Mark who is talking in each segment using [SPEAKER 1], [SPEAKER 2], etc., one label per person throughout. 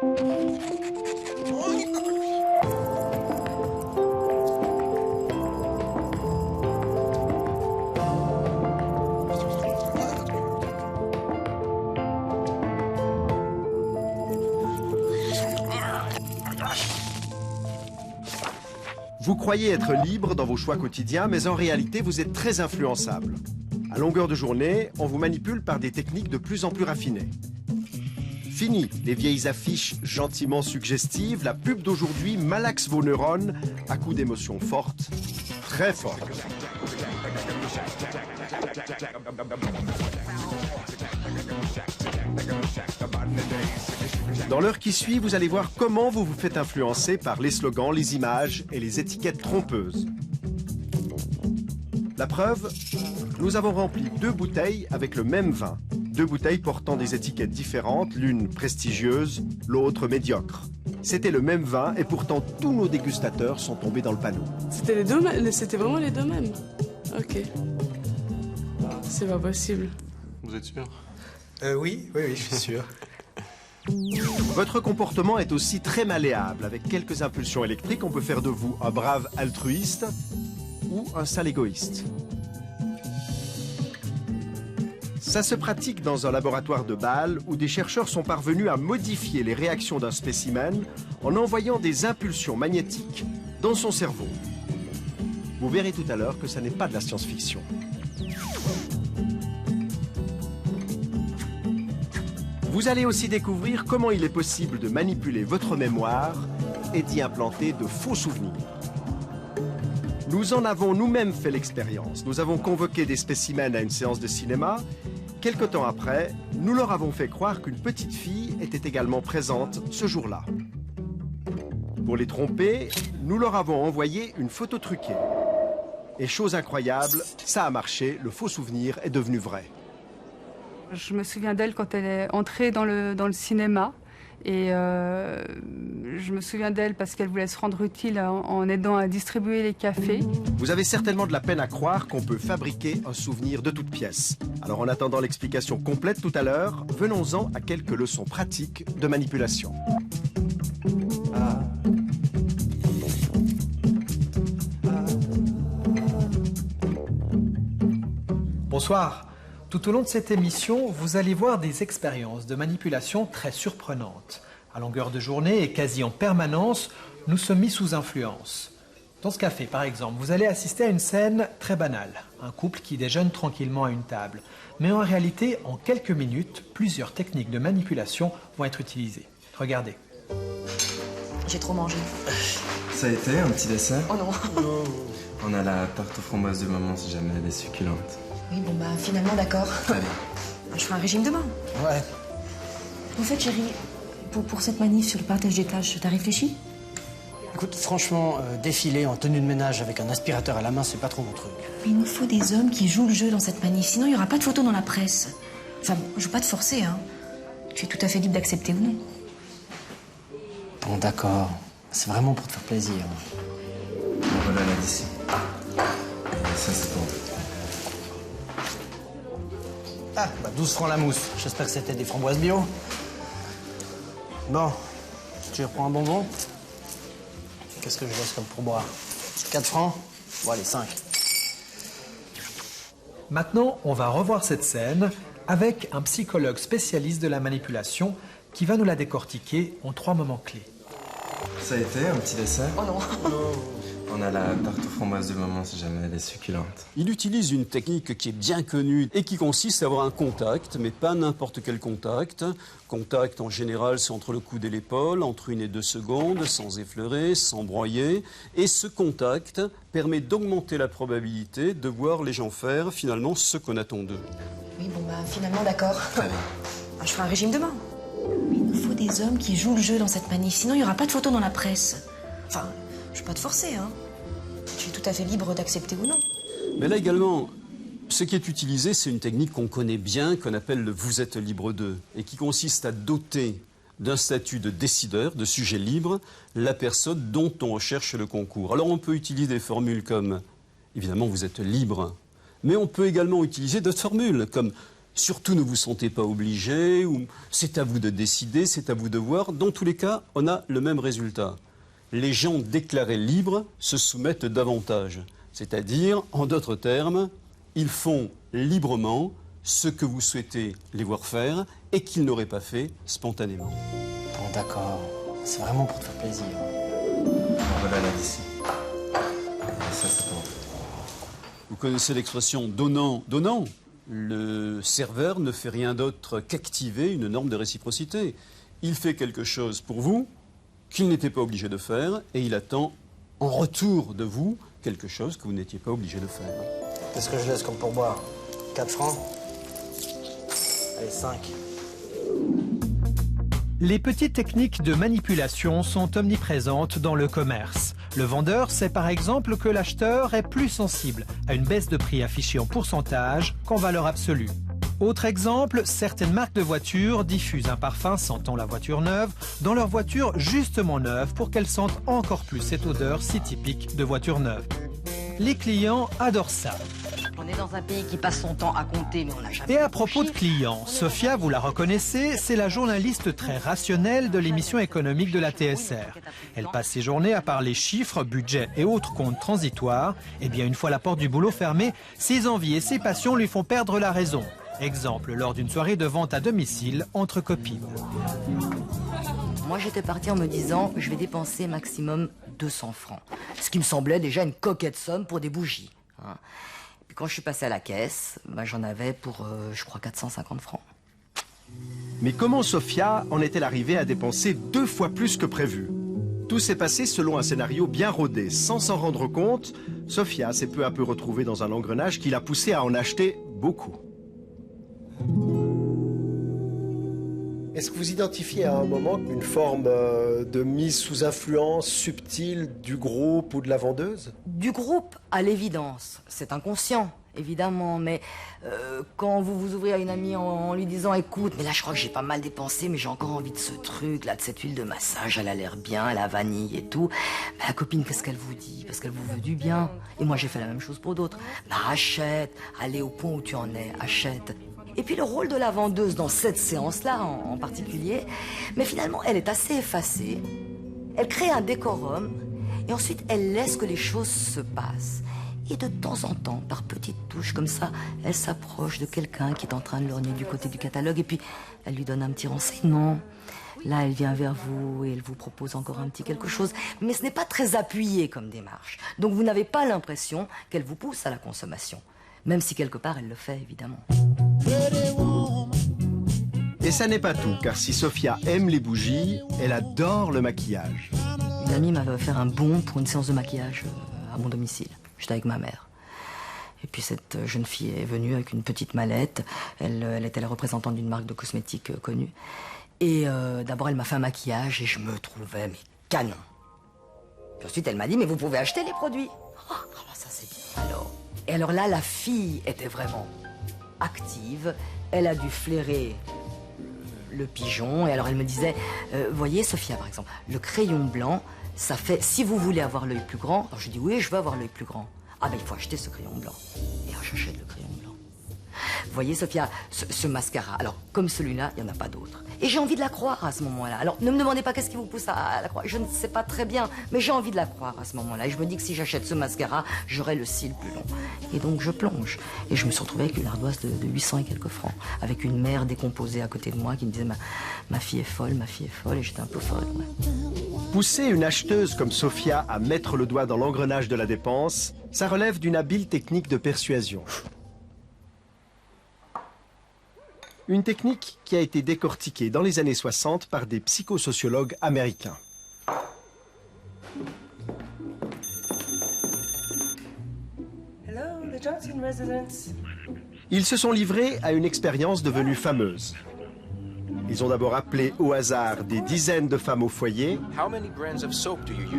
[SPEAKER 1] Vous croyez être libre dans vos choix quotidiens, mais en réalité, vous êtes très influençable. À longueur de journée, on vous manipule par des techniques de plus en plus raffinées. Fini les vieilles affiches gentiment suggestives, la pub d'aujourd'hui malaxe vos neurones à coups d'émotions fortes, très fortes. Dans l'heure qui suit, vous allez voir comment vous vous faites influencer par les slogans, les images et les étiquettes trompeuses. La preuve, nous avons rempli 2 bouteilles avec le même vin. 2 bouteilles portant des étiquettes différentes, l'une prestigieuse, l'autre médiocre. C'était le même vin et pourtant tous nos dégustateurs sont tombés dans le panneau.
[SPEAKER 2] C'était les deux mêmes, c'était vraiment les deux mêmes. Ok. C'est pas possible.
[SPEAKER 3] Vous êtes sûr?
[SPEAKER 4] Oui, je suis sûr.
[SPEAKER 1] Votre comportement est aussi très malléable. Avec quelques impulsions électriques, on peut faire de vous un brave altruiste ou un sale égoïste. Ça se pratique dans un laboratoire de Bâle où des chercheurs sont parvenus à modifier les réactions d'un spécimen en envoyant des impulsions magnétiques dans son cerveau. Vous verrez tout à l'heure que ça n'est pas de la science-fiction. Vous allez aussi découvrir comment il est possible de manipuler votre mémoire et d'y implanter de faux souvenirs. Nous en avons nous-mêmes fait l'expérience. Nous avons convoqué des spécimens à une séance de cinéma. Quelque temps après, nous leur avons fait croire qu'une petite fille était également présente ce jour-là. Pour les tromper, nous leur avons envoyé une photo truquée. Et chose incroyable, ça a marché, le faux souvenir est devenu vrai.
[SPEAKER 5] Je me souviens d'elle quand elle est entrée dans le cinéma. Et je me souviens d'elle parce qu'elle voulait se rendre utile en aidant à distribuer les cafés.
[SPEAKER 1] Vous avez certainement de la peine à croire qu'on peut fabriquer un souvenir de toutes pièces. Alors en attendant l'explication complète tout à l'heure, venons-en à quelques leçons pratiques de manipulation.
[SPEAKER 4] Bonsoir. Tout au long de cette émission, vous allez voir des expériences de manipulation très surprenantes. À longueur de journée et quasi en permanence, nous sommes mis sous influence. Dans ce café, par exemple, vous allez assister à une scène très banale. Un couple qui déjeune tranquillement à une table. Mais en réalité, en quelques minutes, plusieurs techniques de manipulation vont être utilisées. Regardez.
[SPEAKER 6] J'ai trop mangé.
[SPEAKER 7] Ça a été un petit dessert?
[SPEAKER 6] Oh non.
[SPEAKER 7] On a la tarte aux framboises de maman si jamais elle est succulente.
[SPEAKER 6] Oui, bon bah finalement d'accord.
[SPEAKER 7] Très bien.
[SPEAKER 6] Je ferai un régime demain.
[SPEAKER 4] Ouais.
[SPEAKER 6] En fait, chérie, pour cette manif sur le partage des tâches, t'as réfléchi?
[SPEAKER 8] Écoute, franchement, défiler en tenue de ménage avec un aspirateur à la main, c'est pas trop mon truc.
[SPEAKER 6] Mais il nous faut des hommes qui jouent le jeu dans cette manif, sinon il n'y aura pas de photos dans la presse. Enfin, bon, je veux pas te forcer, hein. Tu es tout à fait libre d'accepter ou non.
[SPEAKER 8] Bon, d'accord. C'est vraiment pour te faire plaisir.
[SPEAKER 7] Bon, voilà là d'ici. Et ça, c'est pour toi.
[SPEAKER 8] Ah, bah 12 francs la mousse. J'espère que c'était des framboises bio. Bon, tu reprends un bonbon? Qu'est-ce que je laisse comme pourboire? 4 francs? Bon, allez, 5.
[SPEAKER 4] Maintenant, on va revoir cette scène avec un psychologue spécialiste de la manipulation qui va nous la décortiquer en 3 moments clés.
[SPEAKER 7] Ça a été un petit dessert?
[SPEAKER 6] Oh non.
[SPEAKER 7] On a la tarte aux framboises de maman si jamais elle est succulente.
[SPEAKER 9] Il utilise une technique qui est bien connue et qui consiste à avoir un contact, mais pas n'importe quel contact. Contact, en général, c'est entre le coude et l'épaule, entre 1 et 2 secondes, sans effleurer, sans broyer. Et ce contact permet d'augmenter la probabilité de voir les gens faire, finalement, ce qu'on attend d'eux.
[SPEAKER 6] Oui, bon bah finalement d'accord.
[SPEAKER 7] Très bien.
[SPEAKER 6] Je ferai un régime demain. Mais il nous faut des hommes qui jouent le jeu dans cette manif, sinon il n'y aura pas de photos dans la presse. Enfin, je veux pas te forcer, hein. Tu es tout à fait libre d'accepter ou non.
[SPEAKER 9] Mais là également, ce qui est utilisé, c'est une technique qu'on connaît bien, qu'on appelle le « vous êtes libre d'eux » et qui consiste à doter d'un statut de décideur, de sujet libre, la personne dont on recherche le concours. Alors on peut utiliser des formules comme « évidemment, vous êtes libre », mais on peut également utiliser d'autres formules comme Surtout ne vous sentez pas obligé, ou c'est à vous de décider, c'est à vous de voir. Dans tous les cas, on a le même résultat. Les gens déclarés libres se soumettent davantage. C'est-à-dire, en d'autres termes, ils font librement ce que vous souhaitez les voir faire et qu'ils n'auraient pas fait spontanément.
[SPEAKER 8] Bon, d'accord. C'est vraiment pour te faire plaisir.
[SPEAKER 7] Bon, voilà la d'ici. Et ça, c'est pour vous.
[SPEAKER 9] Vous connaissez l'expression donnant, donnant. Le serveur ne fait rien d'autre qu'activer une norme de réciprocité. Il fait quelque chose pour vous qu'il n'était pas obligé de faire et il attend en retour de vous quelque chose que vous n'étiez pas obligé de faire.
[SPEAKER 8] Qu'est-ce que je laisse comme pourboire? 4 francs? Allez, 5.
[SPEAKER 4] Les petites techniques de manipulation sont omniprésentes dans le commerce. Le vendeur sait par exemple que l'acheteur est plus sensible à une baisse de prix affichée en pourcentage qu'en valeur absolue. Autre exemple, certaines marques de voitures diffusent un parfum sentant la voiture neuve dans leur voiture justement neuve pour qu'elles sentent encore plus cette odeur si typique de voiture neuve. Les clients adorent ça.
[SPEAKER 3] On est dans un pays qui passe son temps à compter, mais on n'a jamais...
[SPEAKER 4] Et à propos de clients, Sophia, vous la reconnaissez, c'est la journaliste très rationnelle de l'émission économique de la TSR. Elle passe ses journées à parler chiffres, budget et autres comptes transitoires. Et bien, une fois la porte du boulot fermée, ses envies et ses passions lui font perdre la raison. Exemple, lors d'une soirée de vente à domicile entre copines.
[SPEAKER 3] Moi, j'étais partie en me disant, je vais dépenser maximum 200 francs. Ce qui me semblait déjà une coquette somme pour des bougies. Hein. Puis quand je suis passée à la caisse, bah, j'en avais pour, je crois, 450 francs.
[SPEAKER 1] Mais comment Sophia en est-elle arrivée à dépenser 2 fois plus que prévu? Tout s'est passé selon un scénario bien rodé. Sans s'en rendre compte, Sophia s'est peu à peu retrouvée dans un engrenage qui l'a poussée à en acheter beaucoup. Est-ce que vous identifiez à un moment une forme de mise sous influence subtile du groupe ou de la vendeuse?
[SPEAKER 3] Du groupe, à l'évidence. C'est inconscient, évidemment, mais quand vous vous ouvrez à une amie en lui disant « Écoute, mais là je crois que j'ai pas mal dépensé, mais j'ai encore envie de ce truc, là, de cette huile de massage, elle a l'air bien, elle a vanille et tout. » Mais la copine, qu'est-ce qu'elle vous dit? Parce qu'elle vous veut du bien. Et moi j'ai fait la même chose pour d'autres. Bah achète, allez au point où tu en es, achète. Et puis le rôle de la vendeuse dans cette séance-là en particulier, mais finalement elle est assez effacée, elle crée un décorum et ensuite elle laisse que les choses se passent. Et de temps en temps, par petites touches comme ça, elle s'approche de quelqu'un qui est en train de lorgner du côté du catalogue et puis elle lui donne un petit renseignement. Là, elle vient vers vous et elle vous propose encore un petit quelque chose, mais ce n'est pas très appuyé comme démarche. Donc vous n'avez pas l'impression qu'elle vous pousse à la consommation, même si quelque part elle le fait évidemment.
[SPEAKER 1] Et ça n'est pas tout, car si Sophia aime les bougies, elle adore le maquillage.
[SPEAKER 3] Une amie m'avait offert un bon pour une séance de maquillage à mon domicile. J'étais avec ma mère. Et puis cette jeune fille est venue avec une petite mallette. Elle était la représentante d'une marque de cosmétiques connue. Et d'abord, elle m'a fait un maquillage et je me trouvais mais canon. Puis ensuite, elle m'a dit, mais vous pouvez acheter les produits. Oh, ça c'est bien. Et alors là, la fille était vraiment active. Elle a dû flairer le pigeon. Et alors elle me disait, voyez Sophia par exemple, le crayon blanc, ça fait, si vous voulez avoir l'œil plus grand, alors je dis oui, je veux avoir l'œil plus grand. Ah ben il faut acheter ce crayon blanc. Et alors j'achète le crayon blanc. Vous voyez Sophia, ce mascara, alors comme celui-là, il n'y en a pas d'autre. Et j'ai envie de la croire à ce moment-là. Alors ne me demandez pas qu'est-ce qui vous pousse à la croire, je ne sais pas très bien, mais j'ai envie de la croire à ce moment-là. Et je me dis que si j'achète ce mascara, j'aurai le cil plus long. Et donc je plonge. Et je me suis retrouvée avec une ardoise de 800 et quelques francs, avec une mère décomposée à côté de moi qui me disait ma fille est folle, et j'étais un peu folle. Ouais.
[SPEAKER 1] Pousser une acheteuse comme Sophia à mettre le doigt dans l'engrenage de la dépense, ça relève d'une habile technique de persuasion. Une technique qui a été décortiquée dans les années 60 par des psychosociologues américains.
[SPEAKER 10] Hello, the Johnson residence.
[SPEAKER 1] Ils se sont livrés à une expérience devenue fameuse. Ils ont d'abord appelé au hasard des dizaines de femmes au foyer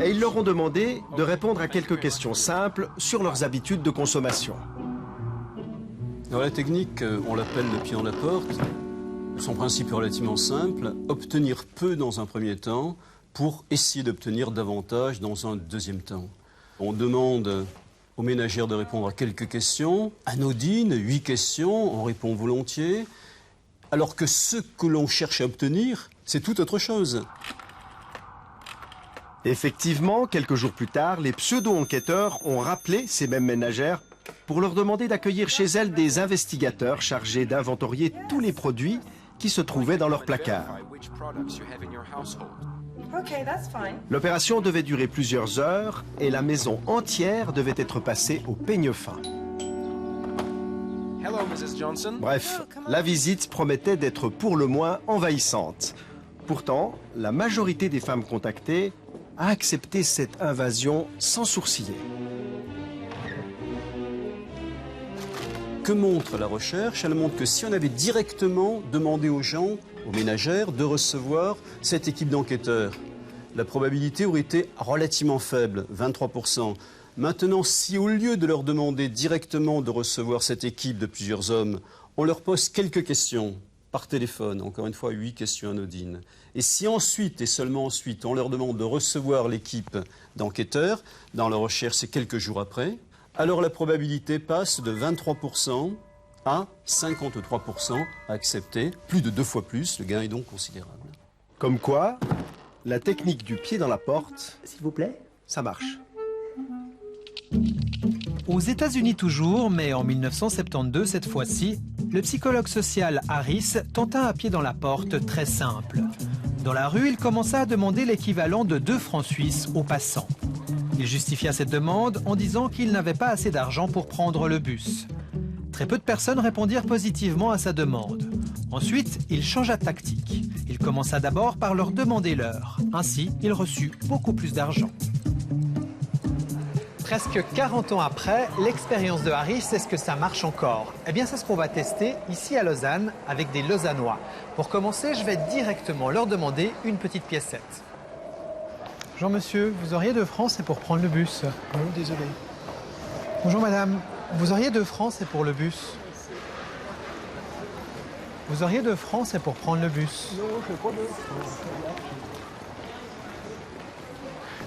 [SPEAKER 1] et ils leur ont demandé de répondre à quelques questions simples sur leurs habitudes de consommation.
[SPEAKER 9] Alors la technique, on l'appelle le pied en la porte. Son principe est relativement simple, obtenir peu dans un premier temps pour essayer d'obtenir davantage dans un deuxième temps. On demande aux ménagères de répondre à quelques questions. Anodines, 8 questions, on répond volontiers. Alors que ce que l'on cherche à obtenir, c'est tout autre chose.
[SPEAKER 1] Effectivement, quelques jours plus tard, les pseudo-enquêteurs ont rappelé ces mêmes ménagères pour leur demander d'accueillir chez elles des investigateurs chargés d'inventorier tous les produits qui se trouvaient dans leur placard. L'opération devait durer plusieurs heures et la maison entière devait être passée au peigne fin. Bref, la visite promettait d'être pour le moins envahissante. Pourtant, la majorité des femmes contactées a accepté cette invasion sans sourciller.
[SPEAKER 9] Que montre la recherche? Elle montre que si on avait directement demandé aux gens, aux ménagères, de recevoir cette équipe d'enquêteurs, la probabilité aurait été relativement faible, 23%. Maintenant, si au lieu de leur demander directement de recevoir cette équipe de plusieurs hommes, on leur pose quelques questions par téléphone, encore une fois 8 questions anodines, et si ensuite, et seulement ensuite, on leur demande de recevoir l'équipe d'enquêteurs, dans leur recherche c'est quelques jours après, alors la probabilité passe de 23% à 53% à accepter, plus de 2 fois plus, le gain est donc considérable.
[SPEAKER 1] Comme quoi, la technique du pied dans la porte,
[SPEAKER 10] s'il vous plaît,
[SPEAKER 1] ça marche.
[SPEAKER 4] Aux États-Unis toujours, mais en 1972 cette fois-ci, le psychologue social Harris tenta un pied dans la porte très simple. Dans la rue, il commença à demander l'équivalent de 2 francs suisses aux passants. Il justifia cette demande en disant qu'il n'avait pas assez d'argent pour prendre le bus. Très peu de personnes répondirent positivement à sa demande. Ensuite, il changea de tactique. Il commença d'abord par leur demander l'heure. Ainsi, il reçut beaucoup plus d'argent. Presque 40 ans après, l'expérience de Harris, est-ce que ça marche encore? Eh bien, c'est ce qu'on va tester ici à Lausanne avec des Lausannois. Pour commencer, je vais directement leur demander une petite piécette. Bonjour monsieur, vous auriez 2 francs, c'est pour prendre le bus. Non, désolé. Bonjour madame, vous auriez 2 francs, c'est pour le bus. Vous auriez 2 francs, c'est pour prendre le bus. Non, je n'ai pas 2 francs.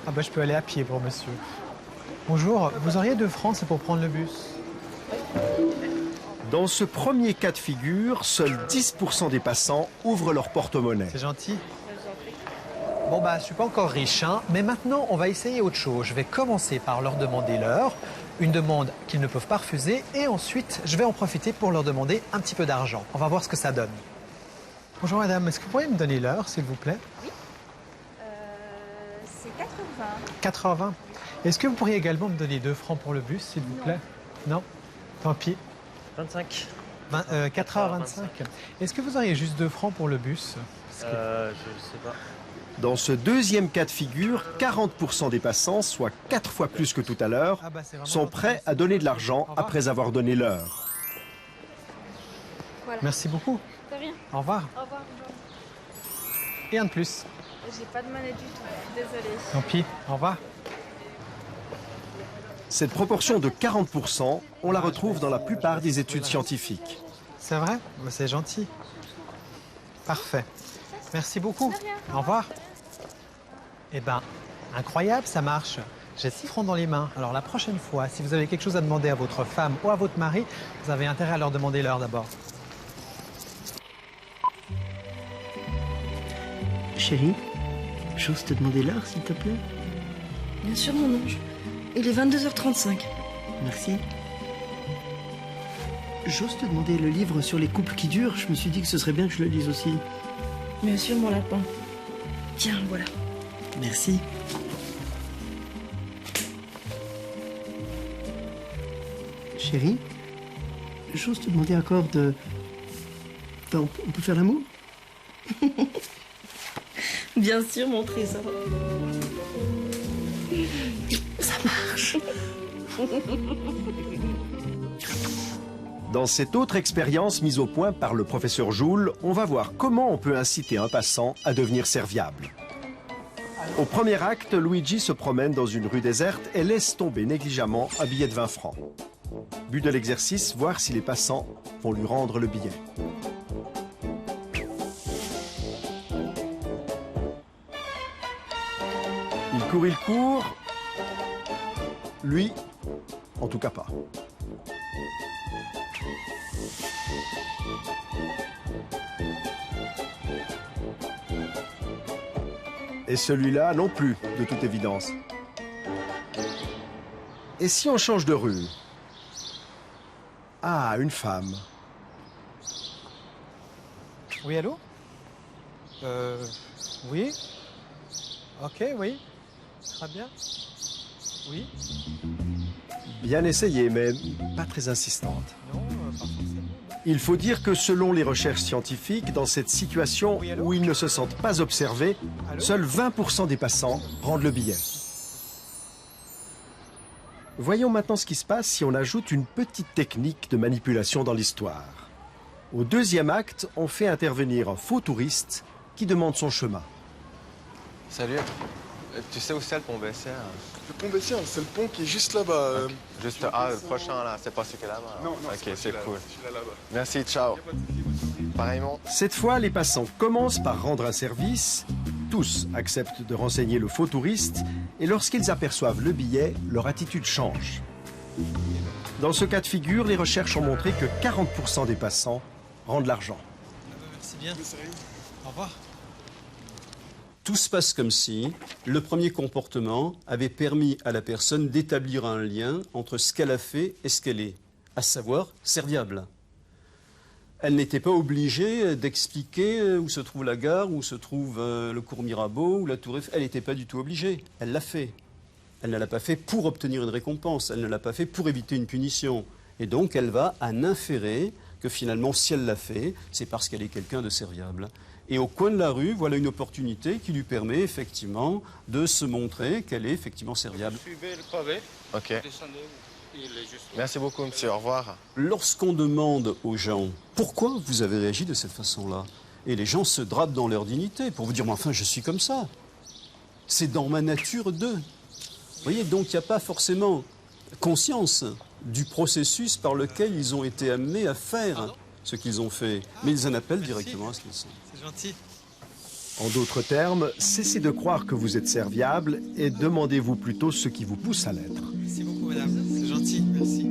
[SPEAKER 4] Ah bah je peux aller à pied pour monsieur. Bonjour, vous auriez 2 francs, c'est pour prendre le bus.
[SPEAKER 1] Dans ce premier cas de figure, seuls 10% des passants ouvrent leur porte-monnaie.
[SPEAKER 4] C'est gentil. Bon bah je suis pas encore riche, hein, mais maintenant on va essayer autre chose. Je vais commencer par leur demander l'heure, une demande qu'ils ne peuvent pas refuser, et ensuite je vais en profiter pour leur demander un petit peu d'argent. On va voir ce que ça donne. Bonjour madame, est-ce que vous pourriez me donner l'heure s'il vous plaît?
[SPEAKER 11] Oui. C'est 80.
[SPEAKER 4] 80. Est-ce que vous pourriez également me donner 2 francs pour le bus s'il vous plaît? Non. Tant pis.
[SPEAKER 10] 25.
[SPEAKER 4] 4h25. Est-ce que vous auriez juste 2 francs pour le bus?
[SPEAKER 10] Je sais pas.
[SPEAKER 1] Dans ce deuxième cas de figure, 40% des passants, soit 4 fois plus que tout à l'heure, sont prêts à donner de l'argent après avoir donné l'heure.
[SPEAKER 11] Voilà.
[SPEAKER 4] Merci beaucoup.
[SPEAKER 11] De rien.
[SPEAKER 4] Au revoir.
[SPEAKER 11] Au revoir.
[SPEAKER 4] Rien de plus.
[SPEAKER 11] J'ai pas de monnaie du tout. Désolée.
[SPEAKER 4] Tant pis. Au revoir.
[SPEAKER 1] Cette proportion de 40%, on la retrouve dans la plupart des études scientifiques.
[SPEAKER 4] C'est vrai? C'est gentil. Parfait. Merci beaucoup. Au revoir. Eh ben, incroyable, ça marche. J'ai 6 francs dans les mains. Alors la prochaine fois, si vous avez quelque chose à demander à votre femme ou à votre mari, vous avez intérêt à leur demander l'heure d'abord.
[SPEAKER 10] Chérie, j'ose te demander l'heure, s'il te plaît?
[SPEAKER 6] Bien sûr, mon ange. Il est 22h35.
[SPEAKER 10] Merci. J'ose te demander le livre sur les couples qui durent. Je me suis dit que ce serait bien que je le lise aussi.
[SPEAKER 6] Bien sûr, mon lapin. Tiens, voilà.
[SPEAKER 10] Merci. Chérie, j'ose te demander encore de... Enfin, on peut faire l'amour?
[SPEAKER 6] Bien sûr, mon trésor.
[SPEAKER 10] Ça marche.
[SPEAKER 1] Dans cette autre expérience mise au point par le professeur Joule, on va voir comment on peut inciter un passant à devenir serviable. Au premier acte, Luigi se promène dans une rue déserte et laisse tomber négligemment un billet de 20 francs. But de l'exercice, voir si les passants vont lui rendre le billet. Il court. Lui, En tout cas pas. Et celui-là non plus, de toute évidence. Et si on change de rue? Ah, une femme.
[SPEAKER 4] Oui, allô? Oui? Ok, oui. Très bien. Oui?
[SPEAKER 1] Bien essayé, mais pas très insistante.
[SPEAKER 4] Non, pas forcément.
[SPEAKER 1] Il faut dire que selon les recherches scientifiques, dans cette situation où ils ne se sentent pas observés, seuls 20% des passants rendent le billet. Voyons maintenant ce qui se passe si on ajoute une petite technique de manipulation dans l'histoire. Au deuxième acte, on fait intervenir un faux touriste qui demande son chemin.
[SPEAKER 12] Salut. Tu sais où c'est le pont Bessières?
[SPEAKER 13] Le pont Bessières, c'est le pont qui est juste là-bas.
[SPEAKER 12] Okay. Juste le prochain là, c'est pas celui qui est là-bas.
[SPEAKER 13] Non,
[SPEAKER 12] ok, c'est cool.
[SPEAKER 13] Là-bas.
[SPEAKER 12] Merci, ciao. Pareillement.
[SPEAKER 1] Cette fois, les passants commencent par rendre un service. Tous acceptent de renseigner le faux touriste et lorsqu'ils aperçoivent le billet, leur attitude change. Dans ce cas de figure, les recherches ont montré que 40% des passants rendent l'argent.
[SPEAKER 4] Merci bien. Au revoir.
[SPEAKER 9] Tout se passe comme si le premier comportement avait permis à la personne d'établir un lien entre ce qu'elle a fait et ce qu'elle est, à savoir serviable. Elle n'était pas obligée d'expliquer où se trouve la gare, où se trouve le cours Mirabeau, ou la tour Eiffel. Elle n'était pas du tout obligée. Elle l'a fait. Elle ne l'a pas fait pour obtenir une récompense. Elle ne l'a pas fait pour éviter une punition. Et donc, elle va en inférer que finalement, si elle l'a fait, c'est parce qu'elle est quelqu'un de serviable. Et au coin de la rue, voilà une opportunité qui lui permet effectivement de se montrer qu'elle est effectivement serviable.
[SPEAKER 12] Suivez le pavé. Ok. Merci beaucoup, monsieur. Au revoir.
[SPEAKER 9] Lorsqu'on demande aux gens pourquoi vous avez réagi de cette façon-là, et les gens se drapent dans leur dignité pour vous dire mais enfin je suis comme ça. C'est dans ma nature d'eux. Vous voyez, donc il n'y a pas forcément conscience du processus par lequel ils ont été amenés à faire ce qu'ils ont fait, mais ils en appellent directement à ce qu'ils sont.
[SPEAKER 4] C'est gentil.
[SPEAKER 1] En d'autres termes, cessez de croire que vous êtes serviable et demandez-vous plutôt ce qui vous pousse à l'être.
[SPEAKER 4] Merci beaucoup, madame. C'est gentil. Merci.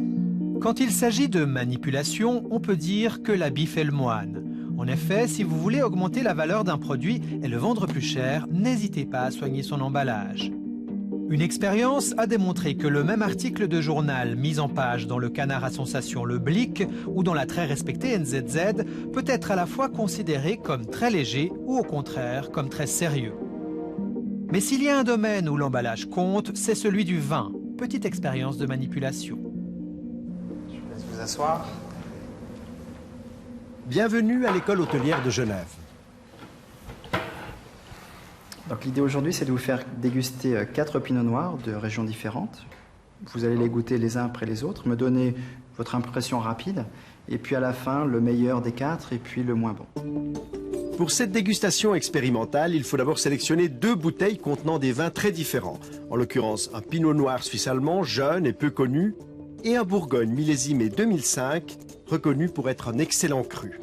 [SPEAKER 4] Quand il s'agit de manipulation, on peut dire que l'habit fait le moine. En effet, si vous voulez augmenter la valeur d'un produit et le vendre plus cher, n'hésitez pas à soigner son emballage. Une expérience a démontré que le même article de journal mis en page dans le canard à sensation Le Blick ou dans la très respectée NZZ peut être à la fois considéré comme très léger ou au contraire comme très sérieux. Mais s'il y a un domaine où l'emballage compte, c'est celui du vin. Petite expérience de manipulation.
[SPEAKER 8] Je vous laisse vous asseoir.
[SPEAKER 1] Bienvenue à l'école hôtelière de Genève.
[SPEAKER 14] Donc l'idée aujourd'hui, c'est de vous faire déguster 4 pinots noirs de régions différentes. Vous allez les goûter les uns après les autres, me donner votre impression rapide, et puis à la fin, le meilleur des 4 et puis le moins bon.
[SPEAKER 1] Pour cette dégustation expérimentale, il faut d'abord sélectionner 2 bouteilles contenant des vins très différents. En l'occurrence, un pinot noir suisse-allemand, jeune et peu connu, et un bourgogne millésimé 2005, reconnu pour être un excellent cru.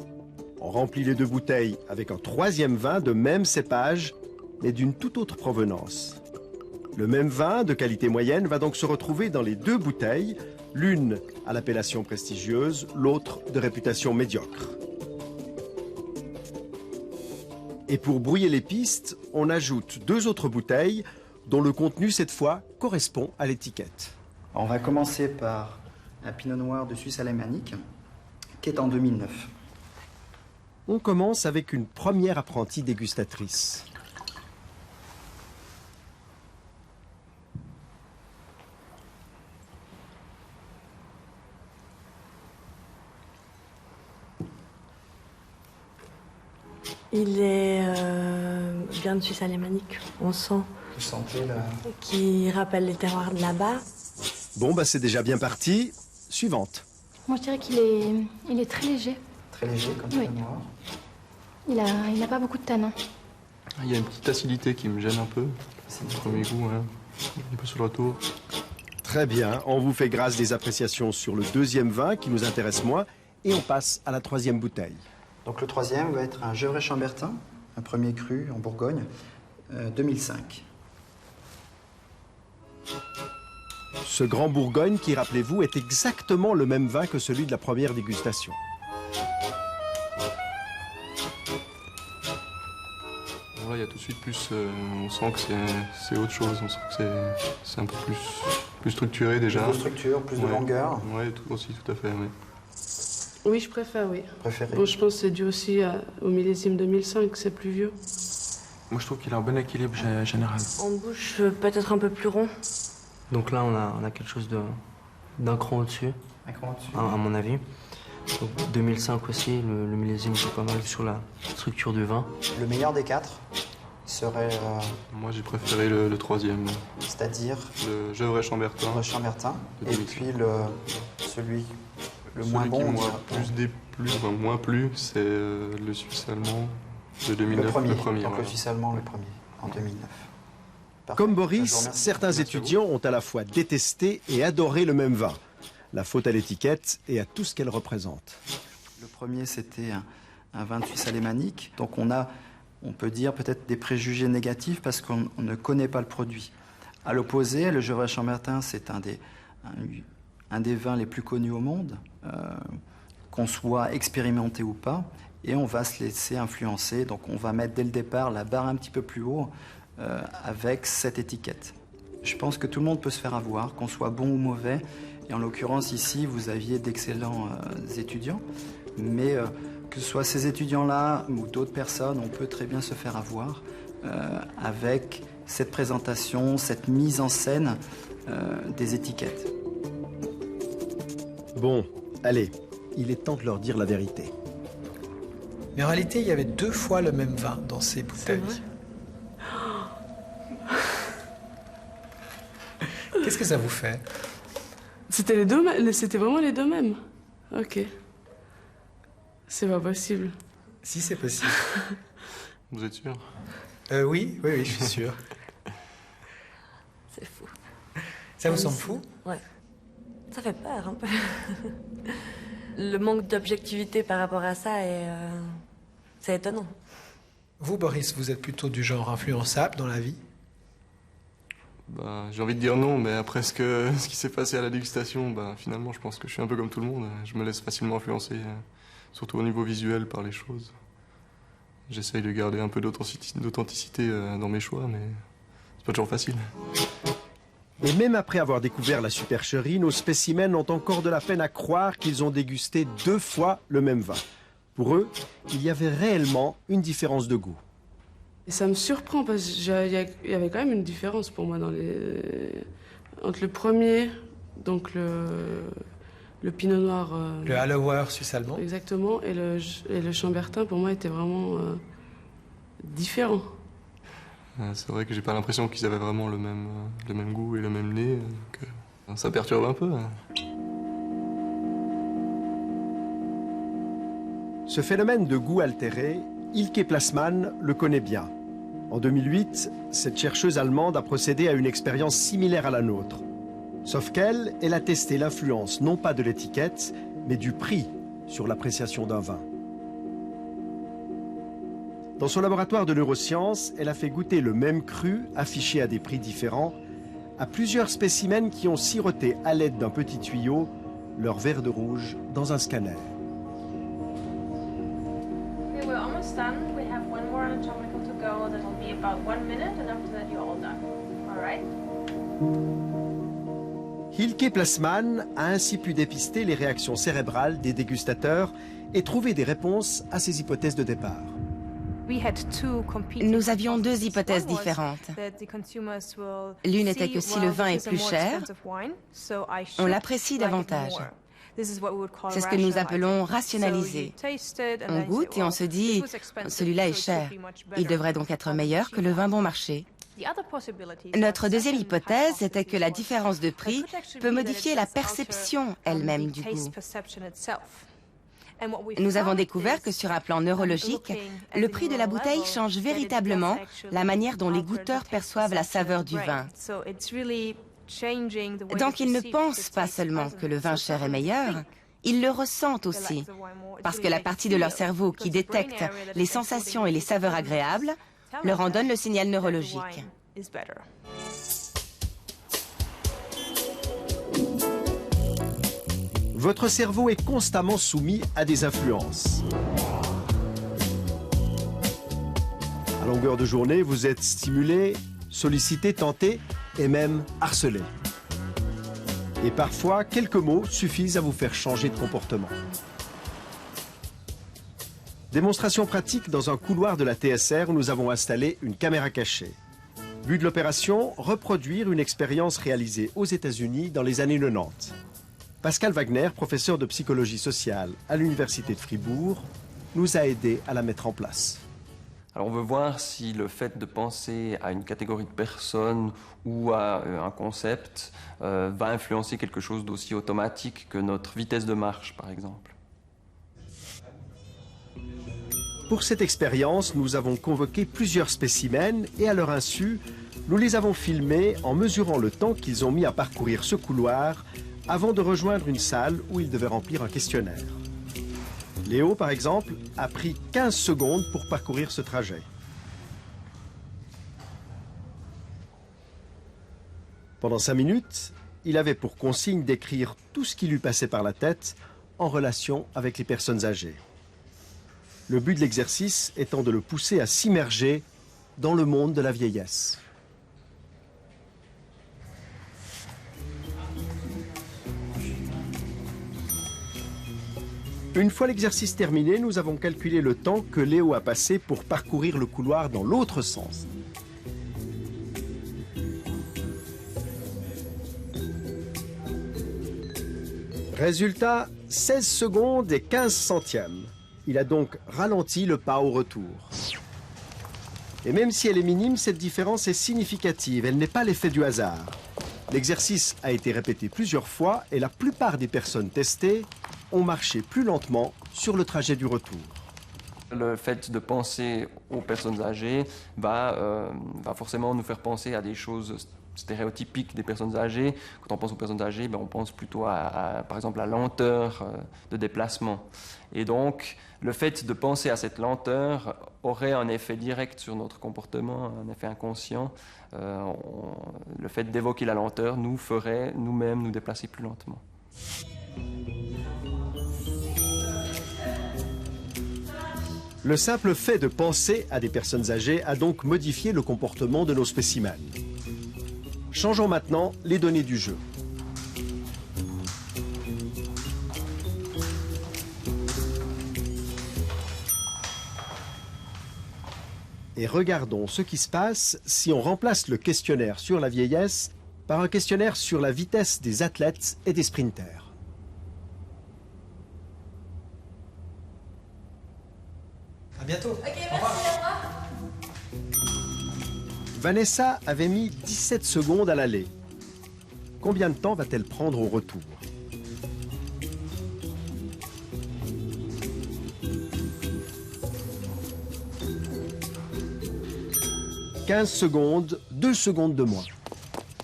[SPEAKER 1] On remplit les 2 bouteilles avec un 3e vin de même cépage, mais d'une toute autre provenance. Le même vin, de qualité moyenne, va donc se retrouver dans les 2 bouteilles, l'une à l'appellation prestigieuse, l'autre de réputation médiocre. Et pour brouiller les pistes, on ajoute 2 autres bouteilles, dont le contenu, cette fois, correspond à l'étiquette.
[SPEAKER 14] On va commencer par un pinot noir de Suisse alémanique, qui est en 2009.
[SPEAKER 1] On commence avec une première apprentie dégustatrice.
[SPEAKER 15] Il est bien de Suisse alémanique, on sent.
[SPEAKER 14] Vous sentez là?
[SPEAKER 15] Qui rappelle les terroirs de là-bas.
[SPEAKER 1] Bon, bah c'est déjà bien parti. Suivante.
[SPEAKER 16] Moi, je dirais qu'il est très léger.
[SPEAKER 14] Très léger comme
[SPEAKER 16] Oui.
[SPEAKER 14] noir.
[SPEAKER 16] Il n'a pas beaucoup de tanin.
[SPEAKER 17] Il y a une petite acidité qui me gêne un peu. C'est le premier goût, hein. Un peu sur le retour.
[SPEAKER 1] Très bien, on vous fait grâce des appréciations sur le 2e vin qui nous intéresse moins et on passe à la 3e bouteille.
[SPEAKER 14] Donc le 3e va être un Gevrey Chambertin, un premier cru en Bourgogne, 2005.
[SPEAKER 1] Ce Grand Bourgogne qui, rappelez-vous, est exactement le même vin que celui de la première dégustation.
[SPEAKER 17] Là, il y a tout de suite plus... on sent que c'est autre chose, on sent que c'est un peu plus structuré déjà.
[SPEAKER 14] Plus de structure, plus de longueur.
[SPEAKER 17] Oui, aussi, tout à fait, oui.
[SPEAKER 2] Oui, je préfère, oui.
[SPEAKER 14] Préféré.
[SPEAKER 2] Bon, je pense que c'est dû aussi au millésime 2005, c'est plus vieux.
[SPEAKER 17] Moi, je trouve qu'il a un bon équilibre général.
[SPEAKER 15] En bouche, peut-être un peu plus rond.
[SPEAKER 18] Donc là, on a quelque chose d'un cran au-dessus.
[SPEAKER 14] Un cran au-dessus.
[SPEAKER 18] À mon avis. Donc 2005 aussi, le millésime joue pas mal sur la structure du vin.
[SPEAKER 14] Le meilleur des 4 serait...
[SPEAKER 17] Moi, j'ai préféré le troisième.
[SPEAKER 14] C'est-à-dire
[SPEAKER 17] le Gevrey-Chambertin.
[SPEAKER 14] Le Chambertin. Et puis celui moins bon.
[SPEAKER 17] Moins plus, c'est le Suisse allemand de 2009.
[SPEAKER 14] Le premier. Donc le Suisse allemand, le premier, en 2009. Parfait.
[SPEAKER 1] Comme Boris, certains étudiants ont à la fois détesté et adoré le même vin. La faute à l'étiquette et à tout ce qu'elle représente.
[SPEAKER 14] Le premier, c'était un vin de Suisse alémanique. Donc on peut dire peut-être des préjugés négatifs parce qu'on ne connaît pas le produit. À l'opposé, le Gevrey-Chambertin, c'est un des vins les plus connus au monde, qu'on soit expérimenté ou pas, et on va se laisser influencer. Donc on va mettre dès le départ la barre un petit peu plus haut avec cette étiquette. Je pense que tout le monde peut se faire avoir, qu'on soit bon ou mauvais. Et en l'occurrence, ici, vous aviez d'excellents étudiants. Mais que ce soit ces étudiants-là ou d'autres personnes, on peut très bien se faire avoir avec cette présentation, cette mise en scène des étiquettes.
[SPEAKER 1] Bon, allez, il est temps de leur dire la vérité.
[SPEAKER 4] Mais en réalité, il y avait 2 fois le même vin dans ces bouteilles. Qu'est-ce que ça vous fait?
[SPEAKER 2] C'était vraiment les deux mêmes. Ok. C'est pas possible.
[SPEAKER 4] Si, c'est possible.
[SPEAKER 17] Vous êtes sûr?
[SPEAKER 4] Oui, je suis sûr.
[SPEAKER 15] C'est fou.
[SPEAKER 4] Ça vous semble fou?
[SPEAKER 15] Ouais. Ça fait peur un peu. Le manque d'objectivité par rapport à ça, c'est étonnant.
[SPEAKER 4] Vous, Boris, vous êtes plutôt du genre influençable dans la vie?
[SPEAKER 17] J'ai envie de dire non, mais après ce qui s'est passé à la dégustation, finalement, je pense que je suis un peu comme tout le monde. Je me laisse facilement influencer, surtout au niveau visuel, par les choses. J'essaye de garder un peu d'authenticité dans mes choix, mais c'est pas toujours facile.
[SPEAKER 1] Et même après avoir découvert la supercherie, nos spécimens ont encore de la peine à croire qu'ils ont dégusté 2 fois le même vin. Pour eux, il y avait réellement une différence de goût.
[SPEAKER 2] Et ça me surprend parce qu'il y avait quand même une différence pour moi entre le premier, donc le pinot noir.
[SPEAKER 4] Le Hallower suisse allemand.
[SPEAKER 2] Exactement, et le Chambertin pour moi était vraiment différent.
[SPEAKER 17] C'est vrai que j'ai pas l'impression qu'ils avaient vraiment le même goût et le même nez. Ça perturbe un peu.
[SPEAKER 1] Ce phénomène de goût altéré, Ilke Plasman le connaît bien. En 2008, cette chercheuse allemande a procédé à une expérience similaire à la nôtre. Sauf qu'elle a testé l'influence non pas de l'étiquette, mais du prix sur l'appréciation d'un vin. Dans son laboratoire de neurosciences, elle a fait goûter le même cru, affiché à des prix différents, à plusieurs spécimens qui ont siroté à l'aide d'un petit tuyau leur verre de rouge dans un scanner.
[SPEAKER 11] Okay, we're almost done. We have one more anatomical to go. That'll be about 1 minute, and after that you're all done. All right?
[SPEAKER 1] Ilke Plasman a ainsi pu dépister les réactions cérébrales des dégustateurs et trouver des réponses à ces hypothèses de départ.
[SPEAKER 19] Nous avions 2 hypothèses différentes. L'une était que si le vin est plus cher, on l'apprécie davantage. C'est ce que nous appelons rationaliser. On goûte et on se dit, celui-là est cher. Il devrait donc être meilleur que le vin bon marché. Notre deuxième hypothèse était que la différence de prix peut modifier la perception elle-même du goût. Nous avons découvert que sur un plan neurologique, le prix de la bouteille change véritablement la manière dont les goûteurs perçoivent la saveur du vin. Donc ils ne pensent pas seulement que le vin cher est meilleur, ils le ressentent aussi, parce que la partie de leur cerveau qui détecte les sensations et les saveurs agréables leur en donne le signal neurologique.
[SPEAKER 1] Votre cerveau est constamment soumis à des influences. À longueur de journée, vous êtes stimulé, sollicité, tenté et même harcelé. Et parfois, quelques mots suffisent à vous faire changer de comportement. Démonstration pratique dans un couloir de la TSR où nous avons installé une caméra cachée. But de l'opération, reproduire une expérience réalisée aux États-Unis dans les années 90. Pascal Wagner, professeur de psychologie sociale à l'Université de Fribourg, nous a aidés à la mettre en place.
[SPEAKER 20] Alors on veut voir si le fait de penser à une catégorie de personnes ou à un concept va influencer quelque chose d'aussi automatique que notre vitesse de marche, par exemple.
[SPEAKER 1] Pour cette expérience, nous avons convoqué plusieurs spécimens et à leur insu, nous les avons filmés en mesurant le temps qu'ils ont mis à parcourir ce couloir avant de rejoindre une salle où ils devaient remplir un questionnaire. Léo, par exemple, a pris 15 secondes pour parcourir ce trajet. Pendant 5 minutes, il avait pour consigne d'écrire tout ce qui lui passait par la tête en relation avec les personnes âgées. Le but de l'exercice étant de le pousser à s'immerger dans le monde de la vieillesse. Une fois l'exercice terminé, nous avons calculé le temps que Léo a passé pour parcourir le couloir dans l'autre sens. Résultat, 16 secondes et 15 centièmes. Il a donc ralenti le pas au retour. Et même si elle est minime, cette différence est significative. Elle n'est pas l'effet du hasard. L'exercice a été répété plusieurs fois et la plupart des personnes testées ont marché plus lentement sur le trajet du retour.
[SPEAKER 20] Le fait de penser aux personnes âgées va forcément nous faire penser à des choses stéréotypiques des personnes âgées. Quand on pense aux personnes âgées, on pense plutôt par exemple à la lenteur de déplacement. Et donc, le fait de penser à cette lenteur aurait un effet direct sur notre comportement, un effet inconscient. Le fait d'évoquer la lenteur nous ferait nous-mêmes nous déplacer plus lentement.
[SPEAKER 1] Le simple fait de penser à des personnes âgées a donc modifié le comportement de nos spécimens. Changeons maintenant les données du jeu. Et regardons ce qui se passe si on remplace le questionnaire sur la vieillesse par un questionnaire sur la vitesse des athlètes et des sprinters.
[SPEAKER 4] À bientôt.
[SPEAKER 15] Ok, merci, au revoir.
[SPEAKER 1] Vanessa avait mis 17 secondes à l'aller. Combien de temps va-t-elle prendre au retour? « 15 secondes, 2 secondes de moins.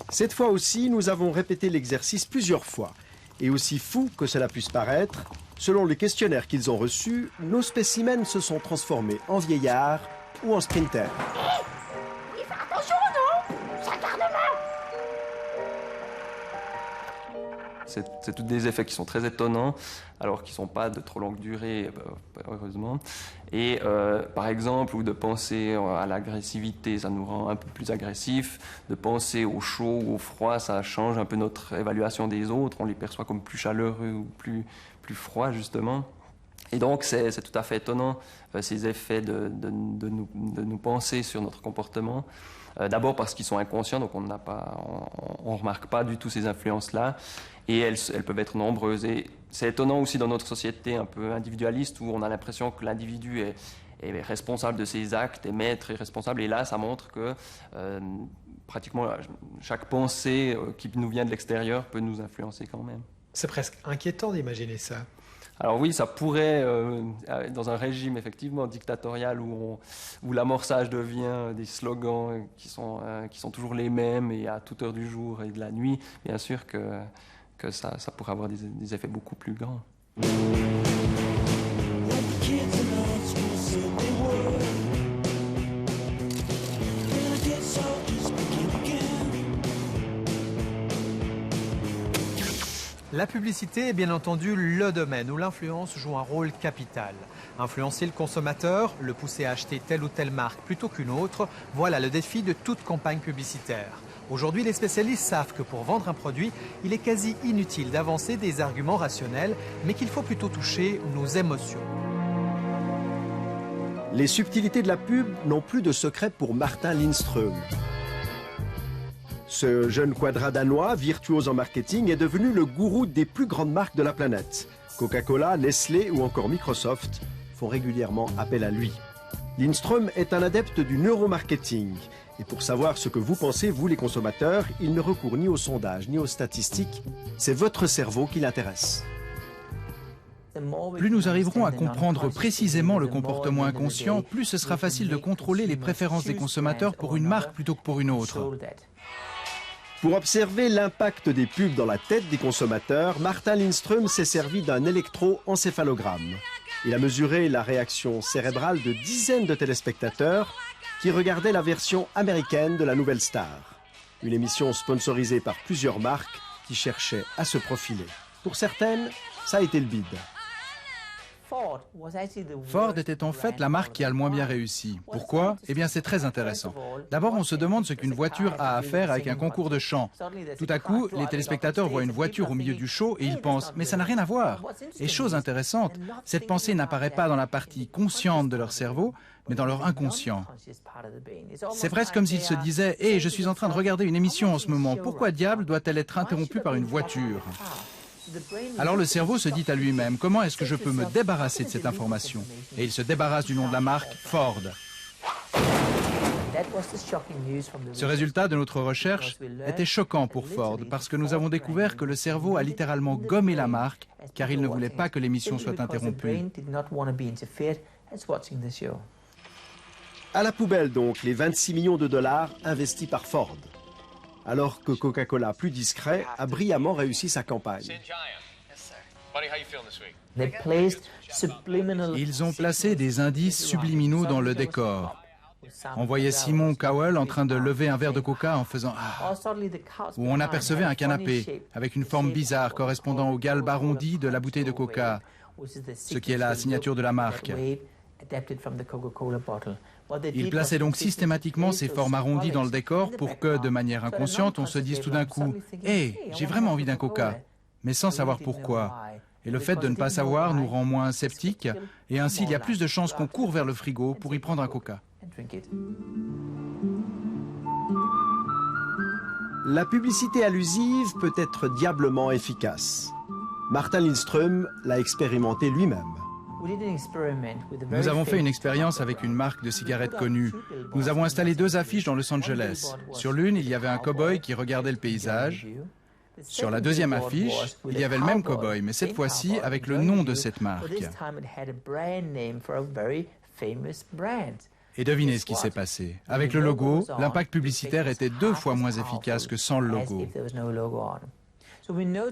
[SPEAKER 1] Cette fois aussi, nous avons répété l'exercice plusieurs fois. Et aussi fou que cela puisse paraître, selon les questionnaires qu'ils ont reçus, nos spécimens se sont transformés en vieillards ou en sprinters.
[SPEAKER 15] Attention, non! Ça garde
[SPEAKER 20] C'est tous des effets qui sont très étonnants, alors qu'ils ne sont pas de trop longue durée, heureusement. Et par exemple, ou de penser à l'agressivité, ça nous rend un peu plus agressifs. De penser au chaud ou au froid, ça change un peu notre évaluation des autres. On les perçoit comme plus chaleureux ou plus froids, justement. Et donc, c'est tout à fait étonnant, ces effets de nous penser sur notre comportement. D'abord parce qu'ils sont inconscients, donc on ne remarque pas du tout ces influences-là. Et elles peuvent être nombreuses. Et c'est étonnant aussi dans notre société un peu individualiste où on a l'impression que l'individu est responsable de ses actes, est maître et responsable. Et là, ça montre que pratiquement chaque pensée qui nous vient de l'extérieur peut nous influencer quand même.
[SPEAKER 4] C'est presque inquiétant d'imaginer ça.
[SPEAKER 20] Alors oui, ça pourrait, dans un régime effectivement dictatorial où l'amorçage devient des slogans qui sont toujours les mêmes et à toute heure du jour et de la nuit, bien sûr que ça pourrait avoir des effets beaucoup plus grands.
[SPEAKER 4] La publicité est bien entendu le domaine où l'influence joue un rôle capital. Influencer le consommateur, le pousser à acheter telle ou telle marque plutôt qu'une autre, voilà le défi de toute campagne publicitaire. Aujourd'hui, les spécialistes savent que pour vendre un produit, il est quasi inutile d'avancer des arguments rationnels, mais qu'il faut plutôt toucher nos émotions.
[SPEAKER 1] Les subtilités de la pub n'ont plus de secret pour Martin Lindström. Ce jeune quadra danois, virtuose en marketing, est devenu le gourou des plus grandes marques de la planète. Coca-Cola, Nestlé ou encore Microsoft font régulièrement appel à lui. Lindström est un adepte du neuromarketing. Et pour savoir ce que vous pensez, vous les consommateurs, il ne recourt ni aux sondages ni aux statistiques. C'est votre cerveau qui l'intéresse.
[SPEAKER 21] Plus nous arriverons à comprendre précisément le comportement inconscient, plus ce sera facile de contrôler les préférences des consommateurs pour une marque plutôt que pour une autre.
[SPEAKER 1] Pour observer l'impact des pubs dans la tête des consommateurs, Martin Lindström s'est servi d'un électroencéphalogramme. Il a mesuré la réaction cérébrale de dizaines de téléspectateurs qui regardaient la version américaine de la Nouvelle Star, une émission sponsorisée par plusieurs marques qui cherchaient à se profiler. Pour certaines, ça a été le bide.
[SPEAKER 21] Ford était en fait la marque qui a le moins bien réussi. Pourquoi? Eh bien, c'est très intéressant. D'abord, on se demande ce qu'une voiture a à faire avec un concours de chant. Tout à coup, les téléspectateurs voient une voiture au milieu du show et ils pensent « mais ça n'a rien à voir ». Et chose intéressante, cette pensée n'apparaît pas dans la partie consciente de leur cerveau, mais dans leur inconscient. C'est presque comme s'ils se disaient « hé, je suis en train de regarder une émission en ce moment, pourquoi diable doit-elle être interrompue par une voiture ?» Alors le cerveau se dit à lui-même, comment est-ce que je peux me débarrasser de cette information? Et il se débarrasse du nom de la marque, Ford. Ce résultat de notre recherche était choquant pour Ford parce que nous avons découvert que le cerveau a littéralement gommé la marque car il ne voulait pas que l'émission soit interrompue.
[SPEAKER 1] À la poubelle donc, les 26 millions de dollars investis par Ford. Alors que Coca-Cola, plus discret, a brillamment réussi sa campagne.
[SPEAKER 21] Ils ont placé des indices subliminaux dans le décor. On voyait Simon Cowell en train de lever un verre de coca en faisant « ah » ou on apercevait un canapé avec une forme bizarre correspondant au galbe arrondi de la bouteille de coca, ce qui est la signature de la marque. Ils plaçaient donc systématiquement ces formes arrondies dans le décor pour que, de manière inconsciente, on se dise tout d'un coup « Hé, j'ai vraiment envie d'un coca », mais sans savoir pourquoi. Et le fait de ne pas savoir nous rend moins sceptiques, et ainsi il y a plus de chances qu'on court vers le frigo pour y prendre un coca.
[SPEAKER 1] La publicité allusive peut être diablement efficace. Martin Lindström l'a expérimenté lui-même.
[SPEAKER 21] Nous avons fait une expérience avec une marque de cigarettes connue. Nous avons installé 2 affiches dans Los Angeles. Sur l'une, il y avait un cow-boy qui regardait le paysage. Sur la deuxième affiche, il y avait le même cow-boy, mais cette fois-ci avec le nom de cette marque. Et devinez ce qui s'est passé. Avec le logo, l'impact publicitaire était 2 fois moins efficace que sans le logo.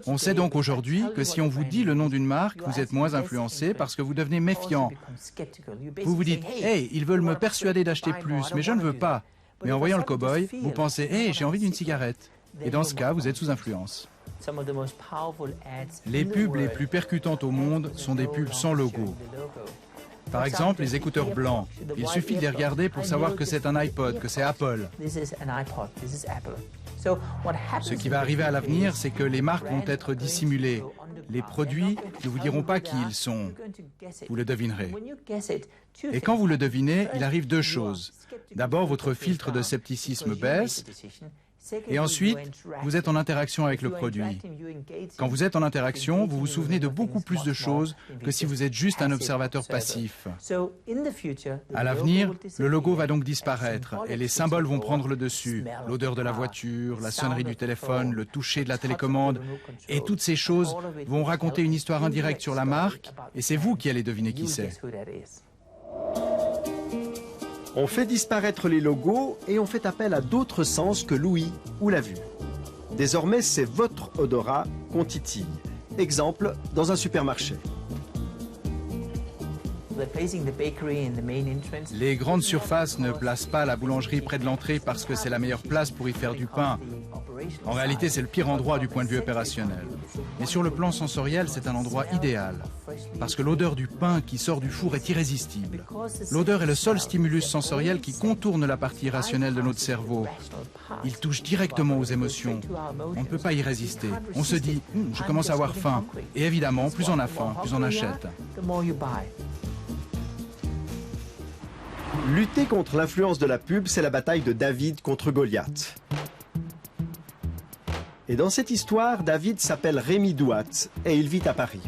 [SPEAKER 21] On sait donc aujourd'hui que si on vous dit le nom d'une marque, vous êtes moins influencé parce que vous devenez méfiant. Vous vous dites « Hey, ils veulent me persuader d'acheter plus, mais je ne veux pas ». Mais en voyant le cow-boy, vous pensez « Hey, j'ai envie d'une cigarette ». Et dans ce cas, vous êtes sous influence. Les pubs les plus percutantes au monde sont des pubs sans logo. Par exemple, les écouteurs blancs. Il suffit de les regarder pour savoir que c'est un iPod, que c'est Apple. Ce qui va arriver à l'avenir, c'est que les marques vont être dissimulées. Les produits ne vous diront pas qui ils sont. Vous le devinerez. Et quand vous le devinez, il arrive 2 choses. D'abord, votre filtre de scepticisme baisse. Et ensuite, vous êtes en interaction avec le produit. Quand vous êtes en interaction, vous vous souvenez de beaucoup plus de choses que si vous êtes juste un observateur passif. À l'avenir, le logo va donc disparaître et les symboles vont prendre le dessus. L'odeur de la voiture, la sonnerie du téléphone, le toucher de la télécommande. Et toutes ces choses vont raconter une histoire indirecte sur la marque et c'est vous qui allez deviner qui c'est.
[SPEAKER 1] On fait disparaître les logos et on fait appel à d'autres sens que l'ouïe ou la vue. Désormais, c'est votre odorat qu'on titille. Exemple, dans un supermarché.
[SPEAKER 21] Les grandes surfaces ne placent pas la boulangerie près de l'entrée parce que c'est la meilleure place pour y faire du pain. En réalité, c'est le pire endroit du point de vue opérationnel. Mais sur le plan sensoriel, c'est un endroit idéal. Parce que l'odeur du pain qui sort du four est irrésistible. L'odeur est le seul stimulus sensoriel qui contourne la partie rationnelle de notre cerveau. Il touche directement aux émotions. On ne peut pas y résister. On se dit, je commence à avoir faim. Et évidemment, plus on a faim, plus on achète.
[SPEAKER 1] Lutter contre l'influence de la pub, c'est la bataille de David contre Goliath. Et dans cette histoire, David s'appelle Rémi Douat et il vit à Paris.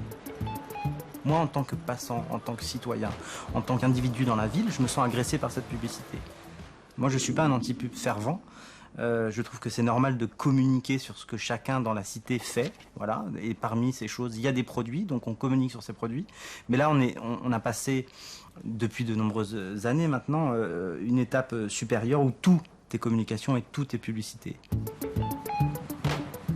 [SPEAKER 14] Moi, en tant que passant, en tant que citoyen, en tant qu'individu dans la ville, je me sens agressé par cette publicité. Moi, je ne suis pas un anti-pub fervent. Je trouve que c'est normal de communiquer sur ce que chacun dans la cité fait. Voilà. Et parmi ces choses, il y a des produits, donc on communique sur ces produits. Mais là, on a passé, depuis de nombreuses années maintenant, une étape supérieure où tout est communication et tout est publicité.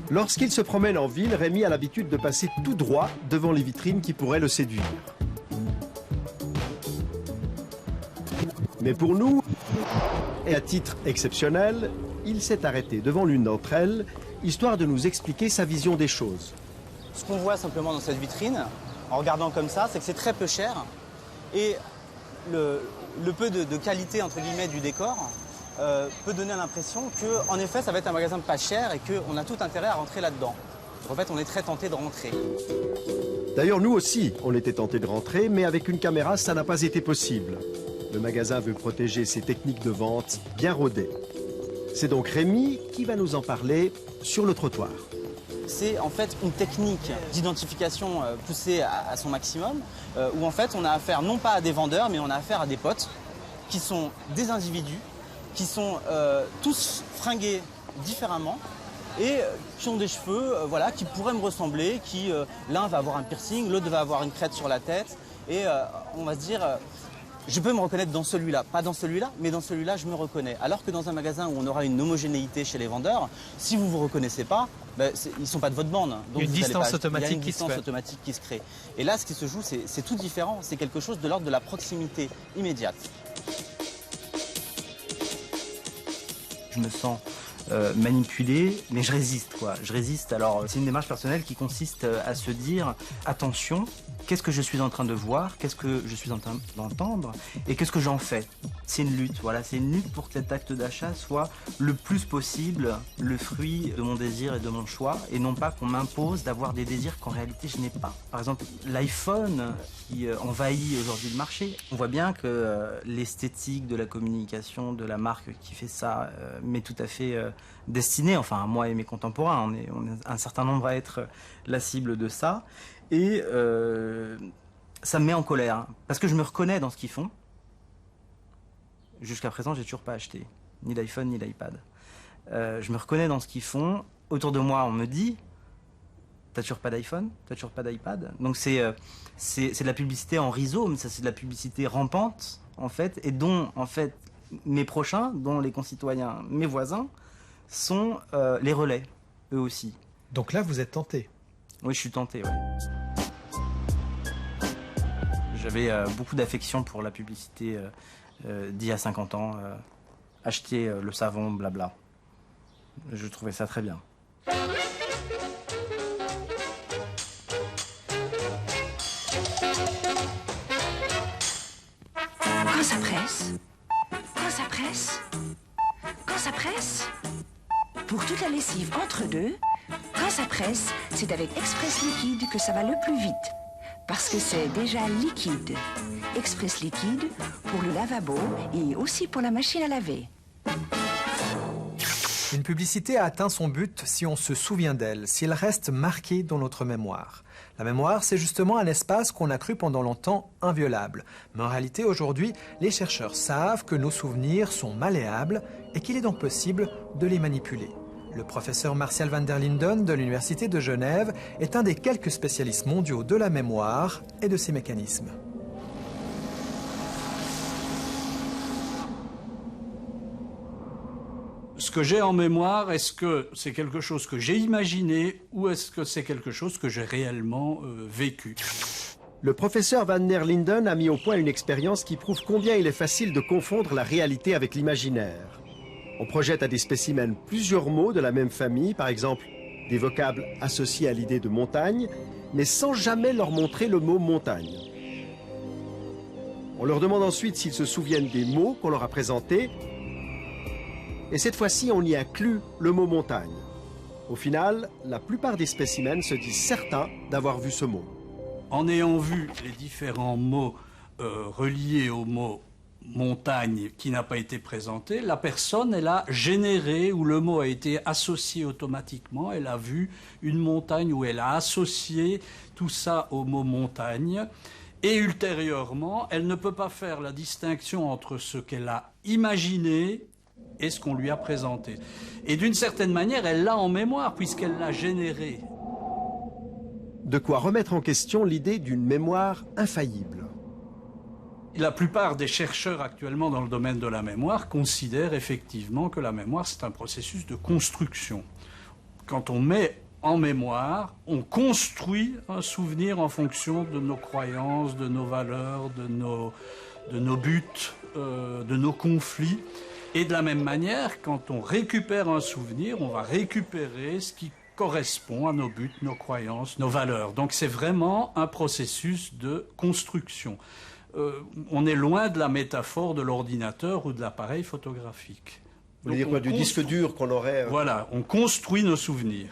[SPEAKER 1] Lorsqu'il se promène en ville, Rémi a l'habitude de passer tout droit devant les vitrines qui pourraient le séduire. Mais pour nous, et à titre exceptionnel, il s'est arrêté devant l'une d'entre elles, histoire de nous expliquer sa vision des choses.
[SPEAKER 8] Ce qu'on voit simplement dans cette vitrine, en regardant comme ça, c'est que c'est très peu cher. Et le peu de qualité, entre guillemets, du décor peut donner l'impression qu'en effet, ça va être un magasin pas cher et qu'on a tout intérêt à rentrer là-dedans. En fait, on est très tenté de rentrer.
[SPEAKER 1] D'ailleurs, nous aussi, on était tentés de rentrer, mais avec une caméra, ça n'a pas été possible. Le magasin veut protéger ses techniques de vente bien rodées. C'est donc Rémi qui va nous en parler sur le trottoir.
[SPEAKER 8] C'est en fait une technique d'identification poussée à son maximum, où en fait on a affaire non pas à des vendeurs, mais on a affaire à des potes qui sont des individus, qui sont tous fringués différemment et qui ont des cheveux voilà, qui pourraient me ressembler, qui l'un va avoir un piercing, l'autre va avoir une crête sur la tête et on va se dire je peux me reconnaître dans celui-là, pas dans celui-là, mais dans celui-là je me reconnais. Alors que dans un magasin où on aura une homogénéité chez les vendeurs, si vous ne vous reconnaissez pas, ben, ils ne sont pas de votre bande. Donc
[SPEAKER 4] il y a une distance automatique
[SPEAKER 8] qui se crée. Et là ce qui se joue c'est tout différent, c'est quelque chose de l'ordre de la proximité immédiate.
[SPEAKER 14] Je me sens manipulé, mais je résiste, quoi. Je résiste. Alors, c'est une démarche personnelle qui consiste à se dire attention, qu'est-ce que je suis en train de voir, qu'est-ce que je suis en train d'entendre, et qu'est-ce que j'en fais. C'est une lutte, voilà. C'est une lutte pour que cet acte d'achat soit le plus possible le fruit de mon désir et de mon choix, et non pas qu'on m'impose d'avoir des désirs qu'en réalité je n'ai pas. Par exemple, l'iPhone qui envahit aujourd'hui le marché. On voit bien que l'esthétique de la communication de la marque qui fait ça m'est tout à fait destinée, enfin à moi et mes contemporains. On est un certain nombre à être la cible de ça. Et ça me met en colère, hein, parce que je me reconnais dans ce qu'ils font. Jusqu'à présent, j'ai toujours pas acheté, ni l'iPhone, ni l'iPad. Je me reconnais dans ce qu'ils font. Autour de moi, on me dit t'as toujours pas d'iPhone, t'as toujours pas d'iPad. Donc c'est de la publicité en rhizome, ça c'est de la publicité rampante, en fait, et dont, en fait, mes prochains, dont les concitoyens, mes voisins, sont les relais, eux aussi.
[SPEAKER 4] Donc là, vous êtes tenté?
[SPEAKER 14] Oui, je suis tenté, oui. J'avais beaucoup d'affection pour la publicité d'il y a 50 ans. Acheter le savon, blabla. Je trouvais ça très bien.
[SPEAKER 5] Quand ça presse, quand ça presse, quand ça presse, pour toute la lessive entre deux, quand ça presse, c'est avec Express Liquide que ça va le plus vite. Parce que c'est déjà liquide. Express Liquide pour le lavabo et aussi pour la machine à laver.
[SPEAKER 4] Une publicité a atteint son but si on se souvient d'elle, si elle reste marquée dans notre mémoire. La mémoire, c'est justement un espace qu'on a cru pendant longtemps inviolable. Mais en réalité, aujourd'hui, les chercheurs savent que nos souvenirs sont malléables et qu'il est donc possible de les manipuler. Le professeur Martial van der Linden de l'Université de Genève est un des quelques spécialistes mondiaux de la mémoire et de ses mécanismes.
[SPEAKER 22] Ce que j'ai en mémoire, est-ce que c'est quelque chose que j'ai imaginé ou est-ce que c'est quelque chose que j'ai réellement vécu?
[SPEAKER 1] Le professeur Van der Linden a mis au point une expérience qui prouve combien il est facile de confondre la réalité avec l'imaginaire. On projette à des spécimens plusieurs mots de la même famille, par exemple des vocables associés à l'idée de montagne, mais sans jamais leur montrer le mot montagne. On leur demande ensuite s'ils se souviennent des mots qu'on leur a présentés, et cette fois-ci on y inclut le mot montagne. Au final, la plupart des spécimens se disent certains d'avoir vu ce mot.
[SPEAKER 22] En ayant vu les différents mots reliés au mot montagne qui n'a pas été présenté, la personne, elle a généré, ou le mot a été associé automatiquement, elle a vu une montagne, ou elle a associé tout ça au mot montagne, et ultérieurement, elle ne peut pas faire la distinction entre ce qu'elle a imaginé et ce qu'on lui a présenté. Et d'une certaine manière, elle l'a en mémoire, puisqu'elle l'a généré.
[SPEAKER 1] De quoi remettre en question l'idée d'une mémoire infaillible.
[SPEAKER 22] La plupart des chercheurs actuellement dans le domaine de la mémoire considèrent effectivement que la mémoire, c'est un processus de construction. Quand on met en mémoire, on construit un souvenir en fonction de nos croyances, de nos valeurs, de nos buts, de nos conflits. Et de la même manière, quand on récupère un souvenir, on va récupérer ce qui correspond à nos buts, nos croyances, nos valeurs. Donc c'est vraiment un processus de construction. On est loin de la métaphore de l'ordinateur ou de l'appareil photographique.
[SPEAKER 1] Vous voulez dire quoi, du disque dur qu'on aurait...
[SPEAKER 22] Voilà, on construit nos souvenirs.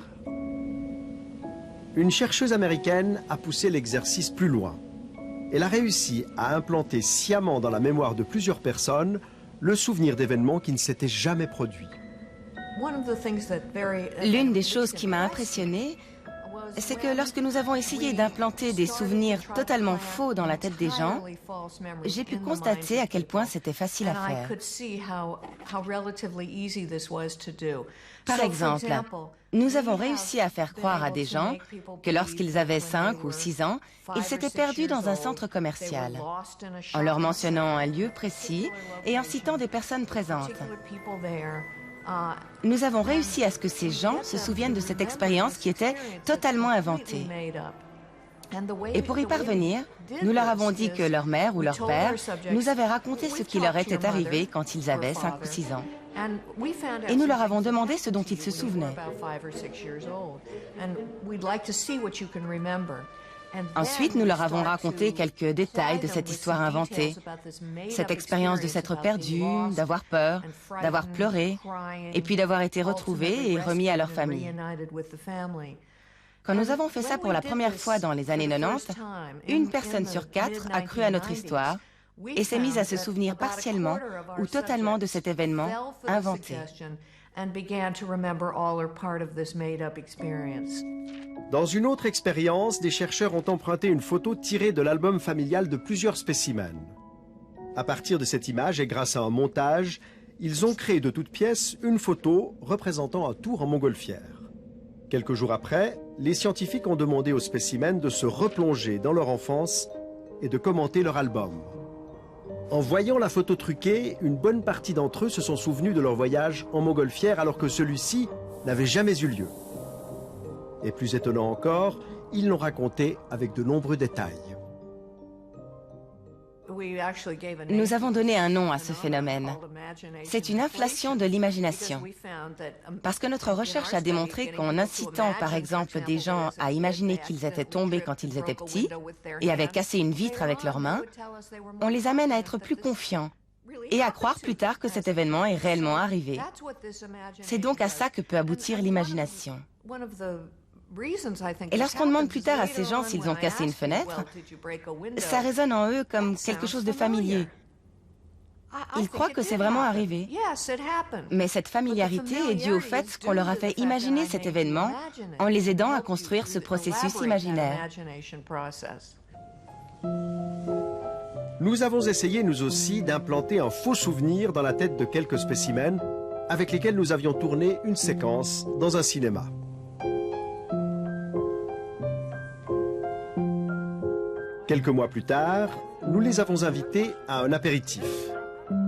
[SPEAKER 1] Une chercheuse américaine a poussé l'exercice plus loin. Elle a réussi à implanter sciemment dans la mémoire de plusieurs personnes le souvenir d'événements qui ne s'étaient jamais produits.
[SPEAKER 19] L'une des choses qui m'a impressionnée, c'est que lorsque nous avons essayé d'implanter des souvenirs totalement faux dans la tête des gens, j'ai pu constater à quel point c'était facile à faire. Par exemple, nous avons réussi à faire croire à des gens que lorsqu'ils avaient 5 ou 6 ans, ils s'étaient perdus dans un centre commercial, en leur mentionnant un lieu précis et en citant des personnes présentes. Nous avons réussi à ce que ces gens se souviennent de cette expérience qui était totalement inventée. Et pour y parvenir, nous leur avons dit que leur mère ou leur père nous avait raconté ce qui leur était arrivé quand ils avaient 5 ou 6 ans. Et nous leur avons demandé ce dont ils se souvenaient. Ensuite, nous leur avons raconté quelques détails de cette histoire inventée, cette expérience de s'être perdu, d'avoir peur, d'avoir pleuré, et puis d'avoir été retrouvés et remis à leur famille. Quand nous avons fait ça pour la première fois dans les années 90, une personne sur 4 a cru à notre histoire et s'est mise à se souvenir partiellement ou totalement de cet événement inventé.
[SPEAKER 1] Dans une autre expérience, des chercheurs ont emprunté une photo tirée de l'album familial de plusieurs spécimens. À partir de cette image et grâce à un montage, ils ont créé de toutes pièces une photo représentant un tour en montgolfière. Quelques jours après, les scientifiques ont demandé aux spécimens de se replonger dans leur enfance et de commenter leur album. En voyant la photo truquée, une bonne partie d'entre eux se sont souvenus de leur voyage en montgolfière alors que celui-ci n'avait jamais eu lieu. Et plus étonnant encore, ils l'ont raconté avec de nombreux détails.
[SPEAKER 19] Nous avons donné un nom à ce phénomène. C'est une inflation de l'imagination. Parce que notre recherche a démontré qu'en incitant par exemple des gens à imaginer qu'ils étaient tombés quand ils étaient petits et avaient cassé une vitre avec leurs mains, on les amène à être plus confiants et à croire plus tard que cet événement est réellement arrivé. C'est donc à ça que peut aboutir l'imagination. Et lorsqu'on demande plus tard à ces gens s'ils ont cassé une fenêtre, ça résonne en eux comme quelque chose de familier. Ils croient que c'est vraiment arrivé. Mais cette familiarité est due au fait qu'on leur a fait imaginer cet événement en les aidant à construire ce processus imaginaire.
[SPEAKER 1] Nous avons essayé, nous aussi, d'implanter un faux souvenir dans la tête de quelques spécimens avec lesquels nous avions tourné une séquence dans un cinéma. Quelques mois plus tard, nous les avons invités à un apéritif.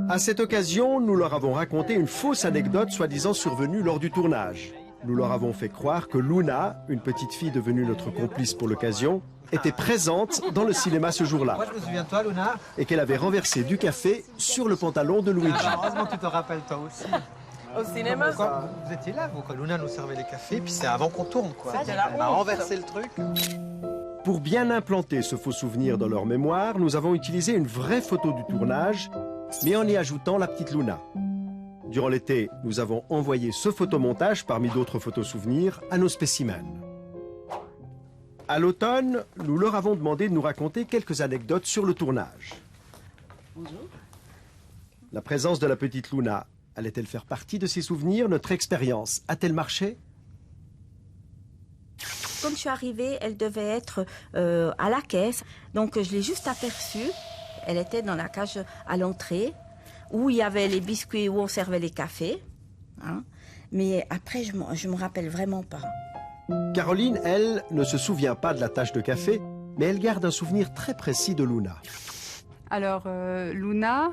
[SPEAKER 1] À cette occasion, nous leur avons raconté une fausse anecdote soi-disant survenue lors du tournage. Nous leur avons fait croire que Luna, une petite fille devenue notre complice pour l'occasion, était présente dans le cinéma ce jour-là.
[SPEAKER 4] Moi, je me souviens de toi, Luna.
[SPEAKER 1] Et qu'elle avait renversé du café sur le pantalon de Luigi.
[SPEAKER 4] Heureusement que tu te rappelles, toi aussi.
[SPEAKER 2] Au cinéma,
[SPEAKER 4] quoi, vous étiez là, vous, quand Luna nous servait les cafés, puis c'est avant qu'on tourne, quoi.
[SPEAKER 2] C'était la
[SPEAKER 4] Elle a
[SPEAKER 2] honte.
[SPEAKER 4] renversé le truc.
[SPEAKER 1] Pour bien implanter ce faux souvenir dans leur mémoire, nous avons utilisé une vraie photo du tournage, mais en y ajoutant la petite Luna. Durant l'été, nous avons envoyé ce photomontage parmi d'autres photos souvenirs à nos spécimens. À l'automne, nous leur avons demandé de nous raconter quelques anecdotes sur le tournage.
[SPEAKER 2] Bonjour.
[SPEAKER 1] La présence de la petite Luna allait-elle faire partie de ces souvenirs? Notre expérience a-t-elle marché?
[SPEAKER 3] Quand je suis arrivée, elle devait être à la caisse. Donc je l'ai juste aperçue. Elle était dans la cage à l'entrée, où il y avait les biscuits, où on servait les cafés. Hein. Mais après, je me rappelle vraiment pas.
[SPEAKER 1] Caroline, elle, ne se souvient pas de la tache de café, mais elle garde un souvenir très précis de Luna.
[SPEAKER 7] Alors, Luna,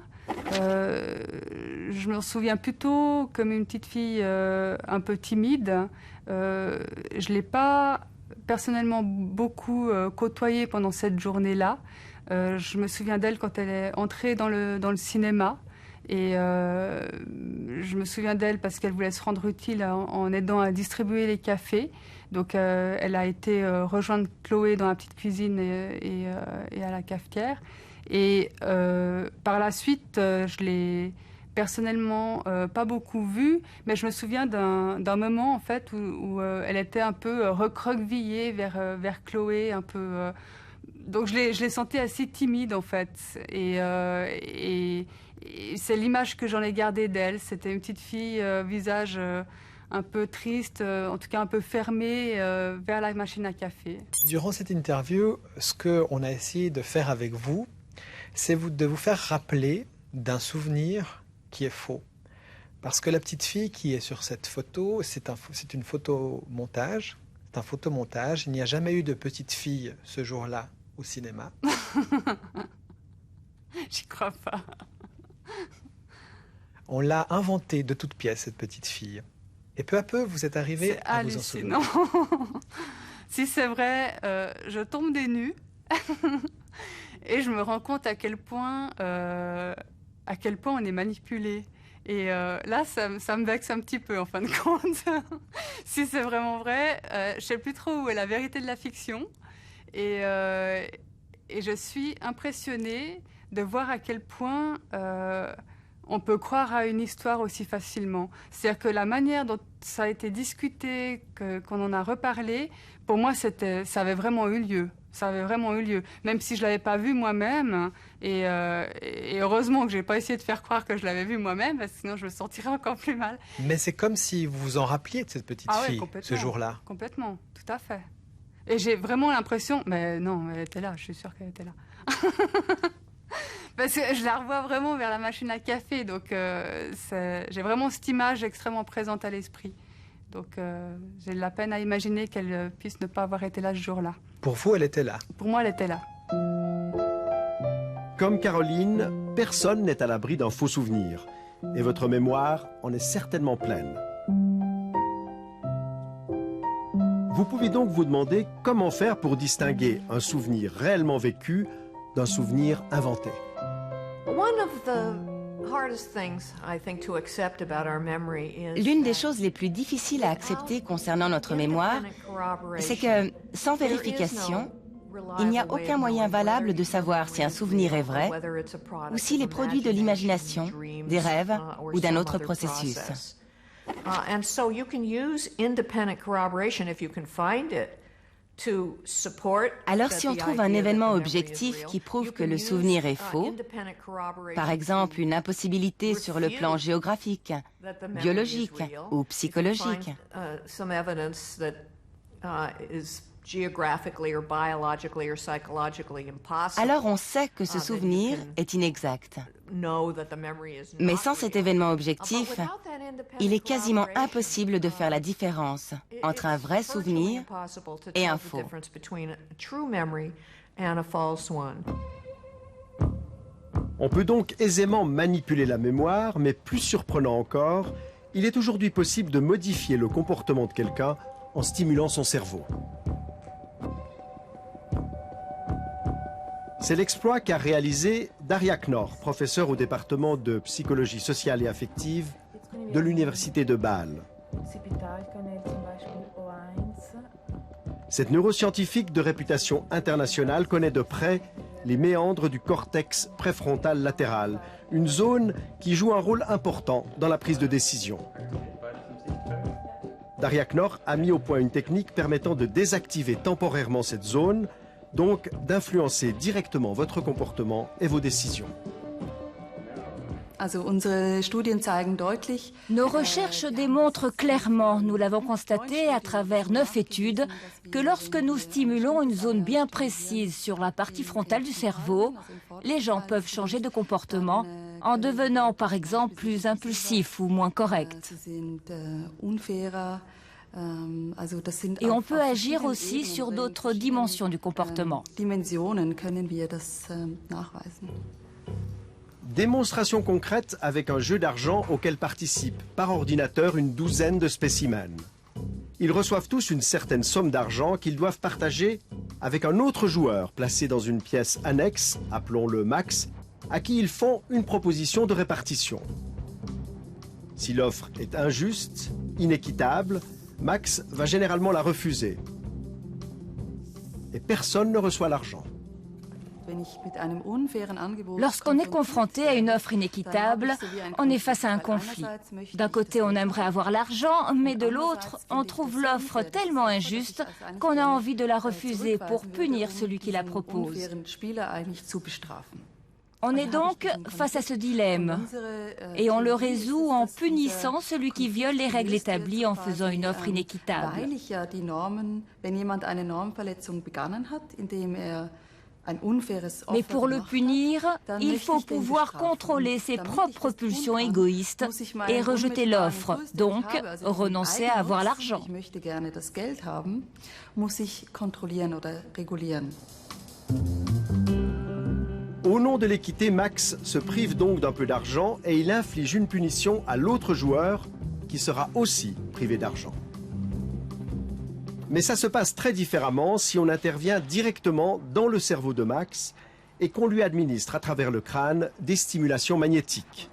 [SPEAKER 7] je me souviens plutôt comme une petite fille un peu timide. Je ne l'ai pas personnellement beaucoup côtoyée pendant cette journée-là. Je me souviens d'elle quand elle est entrée dans le cinéma. Et je me souviens d'elle parce qu'elle voulait se rendre utile en aidant à distribuer les cafés. Donc elle a été rejoindre Chloé dans la petite cuisine et à la cafetière. Et par la suite, je l'ai personnellement pas beaucoup vue, mais je me souviens d'un moment en fait où elle était un peu recroquevillée vers Chloé, un peu. Donc je l'ai sentie assez timide en fait. Et c'est l'image que j'en ai gardée d'elle. C'était une petite fille, visage un peu triste, en tout cas un peu fermé vers la machine à café.
[SPEAKER 4] Durant cette interview, ce qu'on a essayé de faire avec vous, c'est de vous faire rappeler d'un souvenir qui est faux. Parce que la petite fille qui est sur cette photo, c'est une photomontage. C'est un photomontage. Il n'y a jamais eu de petite fille ce jour-là au cinéma.
[SPEAKER 7] J'y crois pas.
[SPEAKER 4] On l'a inventée de toutes pièces, cette petite fille. Et peu à peu, vous êtes arrivé à vous en souvenir.
[SPEAKER 7] Si c'est vrai, je tombe des nues et je me rends compte à quel point on est manipulé. Et là, ça me vexe un petit peu, en fin de compte. Si c'est vraiment vrai, je ne sais plus trop où est la vérité de la fiction. Et je suis impressionnée de voir à quel point on peut croire à une histoire aussi facilement. C'est-à-dire que la manière dont ça a été discuté, qu'on en a reparlé, pour moi, ça avait vraiment eu lieu. Ça avait vraiment eu lieu. Même si je ne l'avais pas vu moi-même, et heureusement que je n'ai pas essayé de faire croire que je l'avais vu moi-même, parce que sinon je me sentirais encore plus mal.
[SPEAKER 4] Mais c'est comme si vous vous en rappeliez de cette petite fille, ce jour-là.
[SPEAKER 7] Complètement, tout à fait. Et j'ai vraiment l'impression... Mais non, elle était là, je suis sûre qu'elle était là. Parce que je la revois vraiment vers la machine à café, donc j'ai vraiment cette image extrêmement présente à l'esprit. Donc j'ai de la peine à imaginer qu'elle puisse ne pas avoir été là ce jour-là.
[SPEAKER 4] Pour vous, elle était là?
[SPEAKER 7] Pour moi, elle était là.
[SPEAKER 1] Comme Caroline, personne n'est à l'abri d'un faux souvenir. Et votre mémoire en est certainement pleine. Vous pouvez donc vous demander comment faire pour distinguer un souvenir réellement vécu d'un souvenir inventé.
[SPEAKER 19] L'une des choses les plus difficiles à accepter concernant notre mémoire, c'est que, sans vérification, il n'y a aucun moyen valable de savoir si un souvenir est vrai ou s'il est produit de l'imagination, des rêves ou d'un autre processus. Alors si on trouve un événement objectif qui prouve que le souvenir est faux, par exemple une impossibilité sur le plan géographique, biologique ou psychologique, alors on sait que ce souvenir est inexact. Mais sans cet événement objectif, il est quasiment impossible de faire la différence entre un vrai souvenir et un faux.
[SPEAKER 1] On peut donc aisément manipuler la mémoire, mais plus surprenant encore, Il est aujourd'hui possible de modifier le comportement de quelqu'un en stimulant son cerveau. C'est l'exploit qu'a réalisé Darja Knorr, professeur au département de psychologie sociale et affective de l'université de Bâle. Cette neuroscientifique de réputation internationale connaît de près les méandres du cortex préfrontal latéral, une zone qui joue un rôle important dans la prise de décision. Darja Knorr a mis au point une technique permettant de désactiver temporairement cette zone, donc d'influencer directement votre comportement et vos décisions.
[SPEAKER 6] Nos recherches démontrent clairement, nous l'avons constaté à travers 9 études, que lorsque nous stimulons une zone bien précise sur la partie frontale du cerveau, les gens peuvent changer de comportement en devenant par exemple plus impulsifs ou moins corrects. Et on peut agir aussi sur d'autres dimensions du comportement.
[SPEAKER 1] Démonstration concrète avec un jeu d'argent auquel participent par ordinateur une douzaine de spécimens. Ils reçoivent tous une certaine somme d'argent qu'ils doivent partager avec un autre joueur placé dans une pièce annexe, appelons-le Max, à qui ils font une proposition de répartition. Si l'offre est injuste, inéquitable, Max va généralement la refuser. Et personne ne reçoit l'argent.
[SPEAKER 6] Lorsqu'on est confronté à une offre inéquitable, on est face à un conflit. D'un côté, on aimerait avoir l'argent, mais de l'autre, on trouve l'offre tellement injuste qu'on a envie de la refuser pour punir celui qui la propose. On est donc face à ce dilemme et on le résout en punissant celui qui viole les règles établies en faisant une offre inéquitable. Mais pour le punir, il faut pouvoir contrôler ses propres pulsions égoïstes et rejeter l'offre, donc renoncer à avoir l'argent.
[SPEAKER 1] Au nom de l'équité, Max se prive donc d'un peu d'argent et il inflige une punition à l'autre joueur qui sera aussi privé d'argent. Mais ça se passe très différemment si on intervient directement dans le cerveau de Max et qu'on lui administre à travers le crâne des stimulations magnétiques.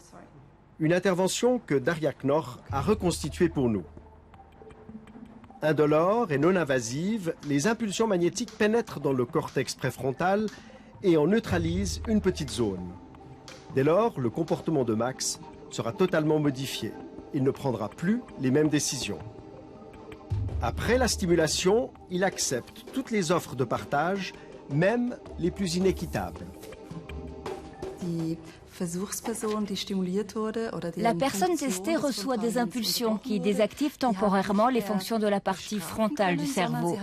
[SPEAKER 1] Une intervention que Darja Knorr a reconstituée pour nous. Indolore et non invasive, les impulsions magnétiques pénètrent dans le cortex préfrontal et en neutralisent une petite zone. Dès lors, le comportement de Max sera totalement modifié. Il ne prendra plus les mêmes décisions. Après la stimulation, il accepte toutes les offres de partage, même les plus inéquitables.
[SPEAKER 6] La personne testée reçoit des impulsions qui désactivent temporairement les fonctions de la partie frontale du cerveau.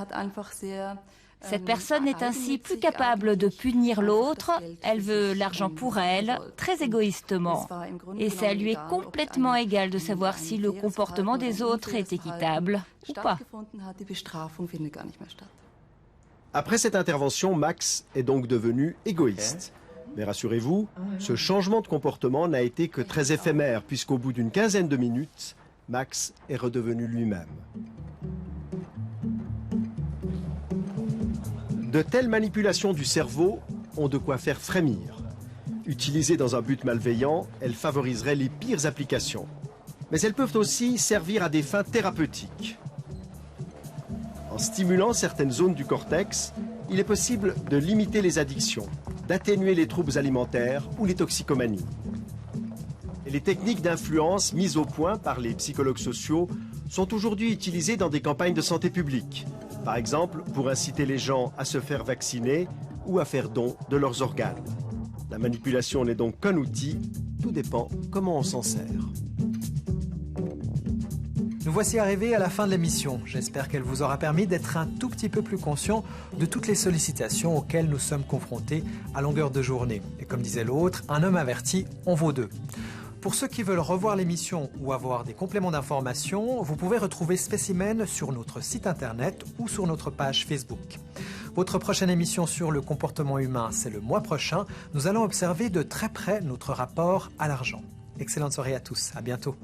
[SPEAKER 6] Cette personne est ainsi plus capable de punir l'autre, elle veut l'argent pour elle, très égoïstement. Et ça lui est complètement égal de savoir si le comportement des autres est équitable ou pas.
[SPEAKER 1] Après cette intervention, Max est donc devenu égoïste. Mais rassurez-vous, ce changement de comportement n'a été que très éphémère, puisqu'au bout d'une quinzaine de minutes, Max est redevenu lui-même. De telles manipulations du cerveau ont de quoi faire frémir. Utilisées dans un but malveillant, elles favoriseraient les pires applications. Mais elles peuvent aussi servir à des fins thérapeutiques. En stimulant certaines zones du cortex, il est possible de limiter les addictions, d'atténuer les troubles alimentaires ou les toxicomanies. Et les techniques d'influence mises au point par les psychologues sociaux sont aujourd'hui utilisées dans des campagnes de santé publique. Par exemple, pour inciter les gens à se faire vacciner ou à faire don de leurs organes. La manipulation n'est donc qu'un outil, tout dépend comment on s'en sert.
[SPEAKER 4] Nous voici arrivés à la fin de l'émission. J'espère qu'elle vous aura permis d'être un tout petit peu plus conscient de toutes les sollicitations auxquelles nous sommes confrontés à longueur de journée. Et comme disait l'autre, un homme averti en vaut deux. Pour ceux qui veulent revoir l'émission ou avoir des compléments d'information, vous pouvez retrouver Spécimen sur notre site internet ou sur notre page Facebook. Votre prochaine émission sur le comportement humain, c'est le mois prochain. Nous allons observer de très près notre rapport à l'argent. Excellente soirée à tous, à bientôt.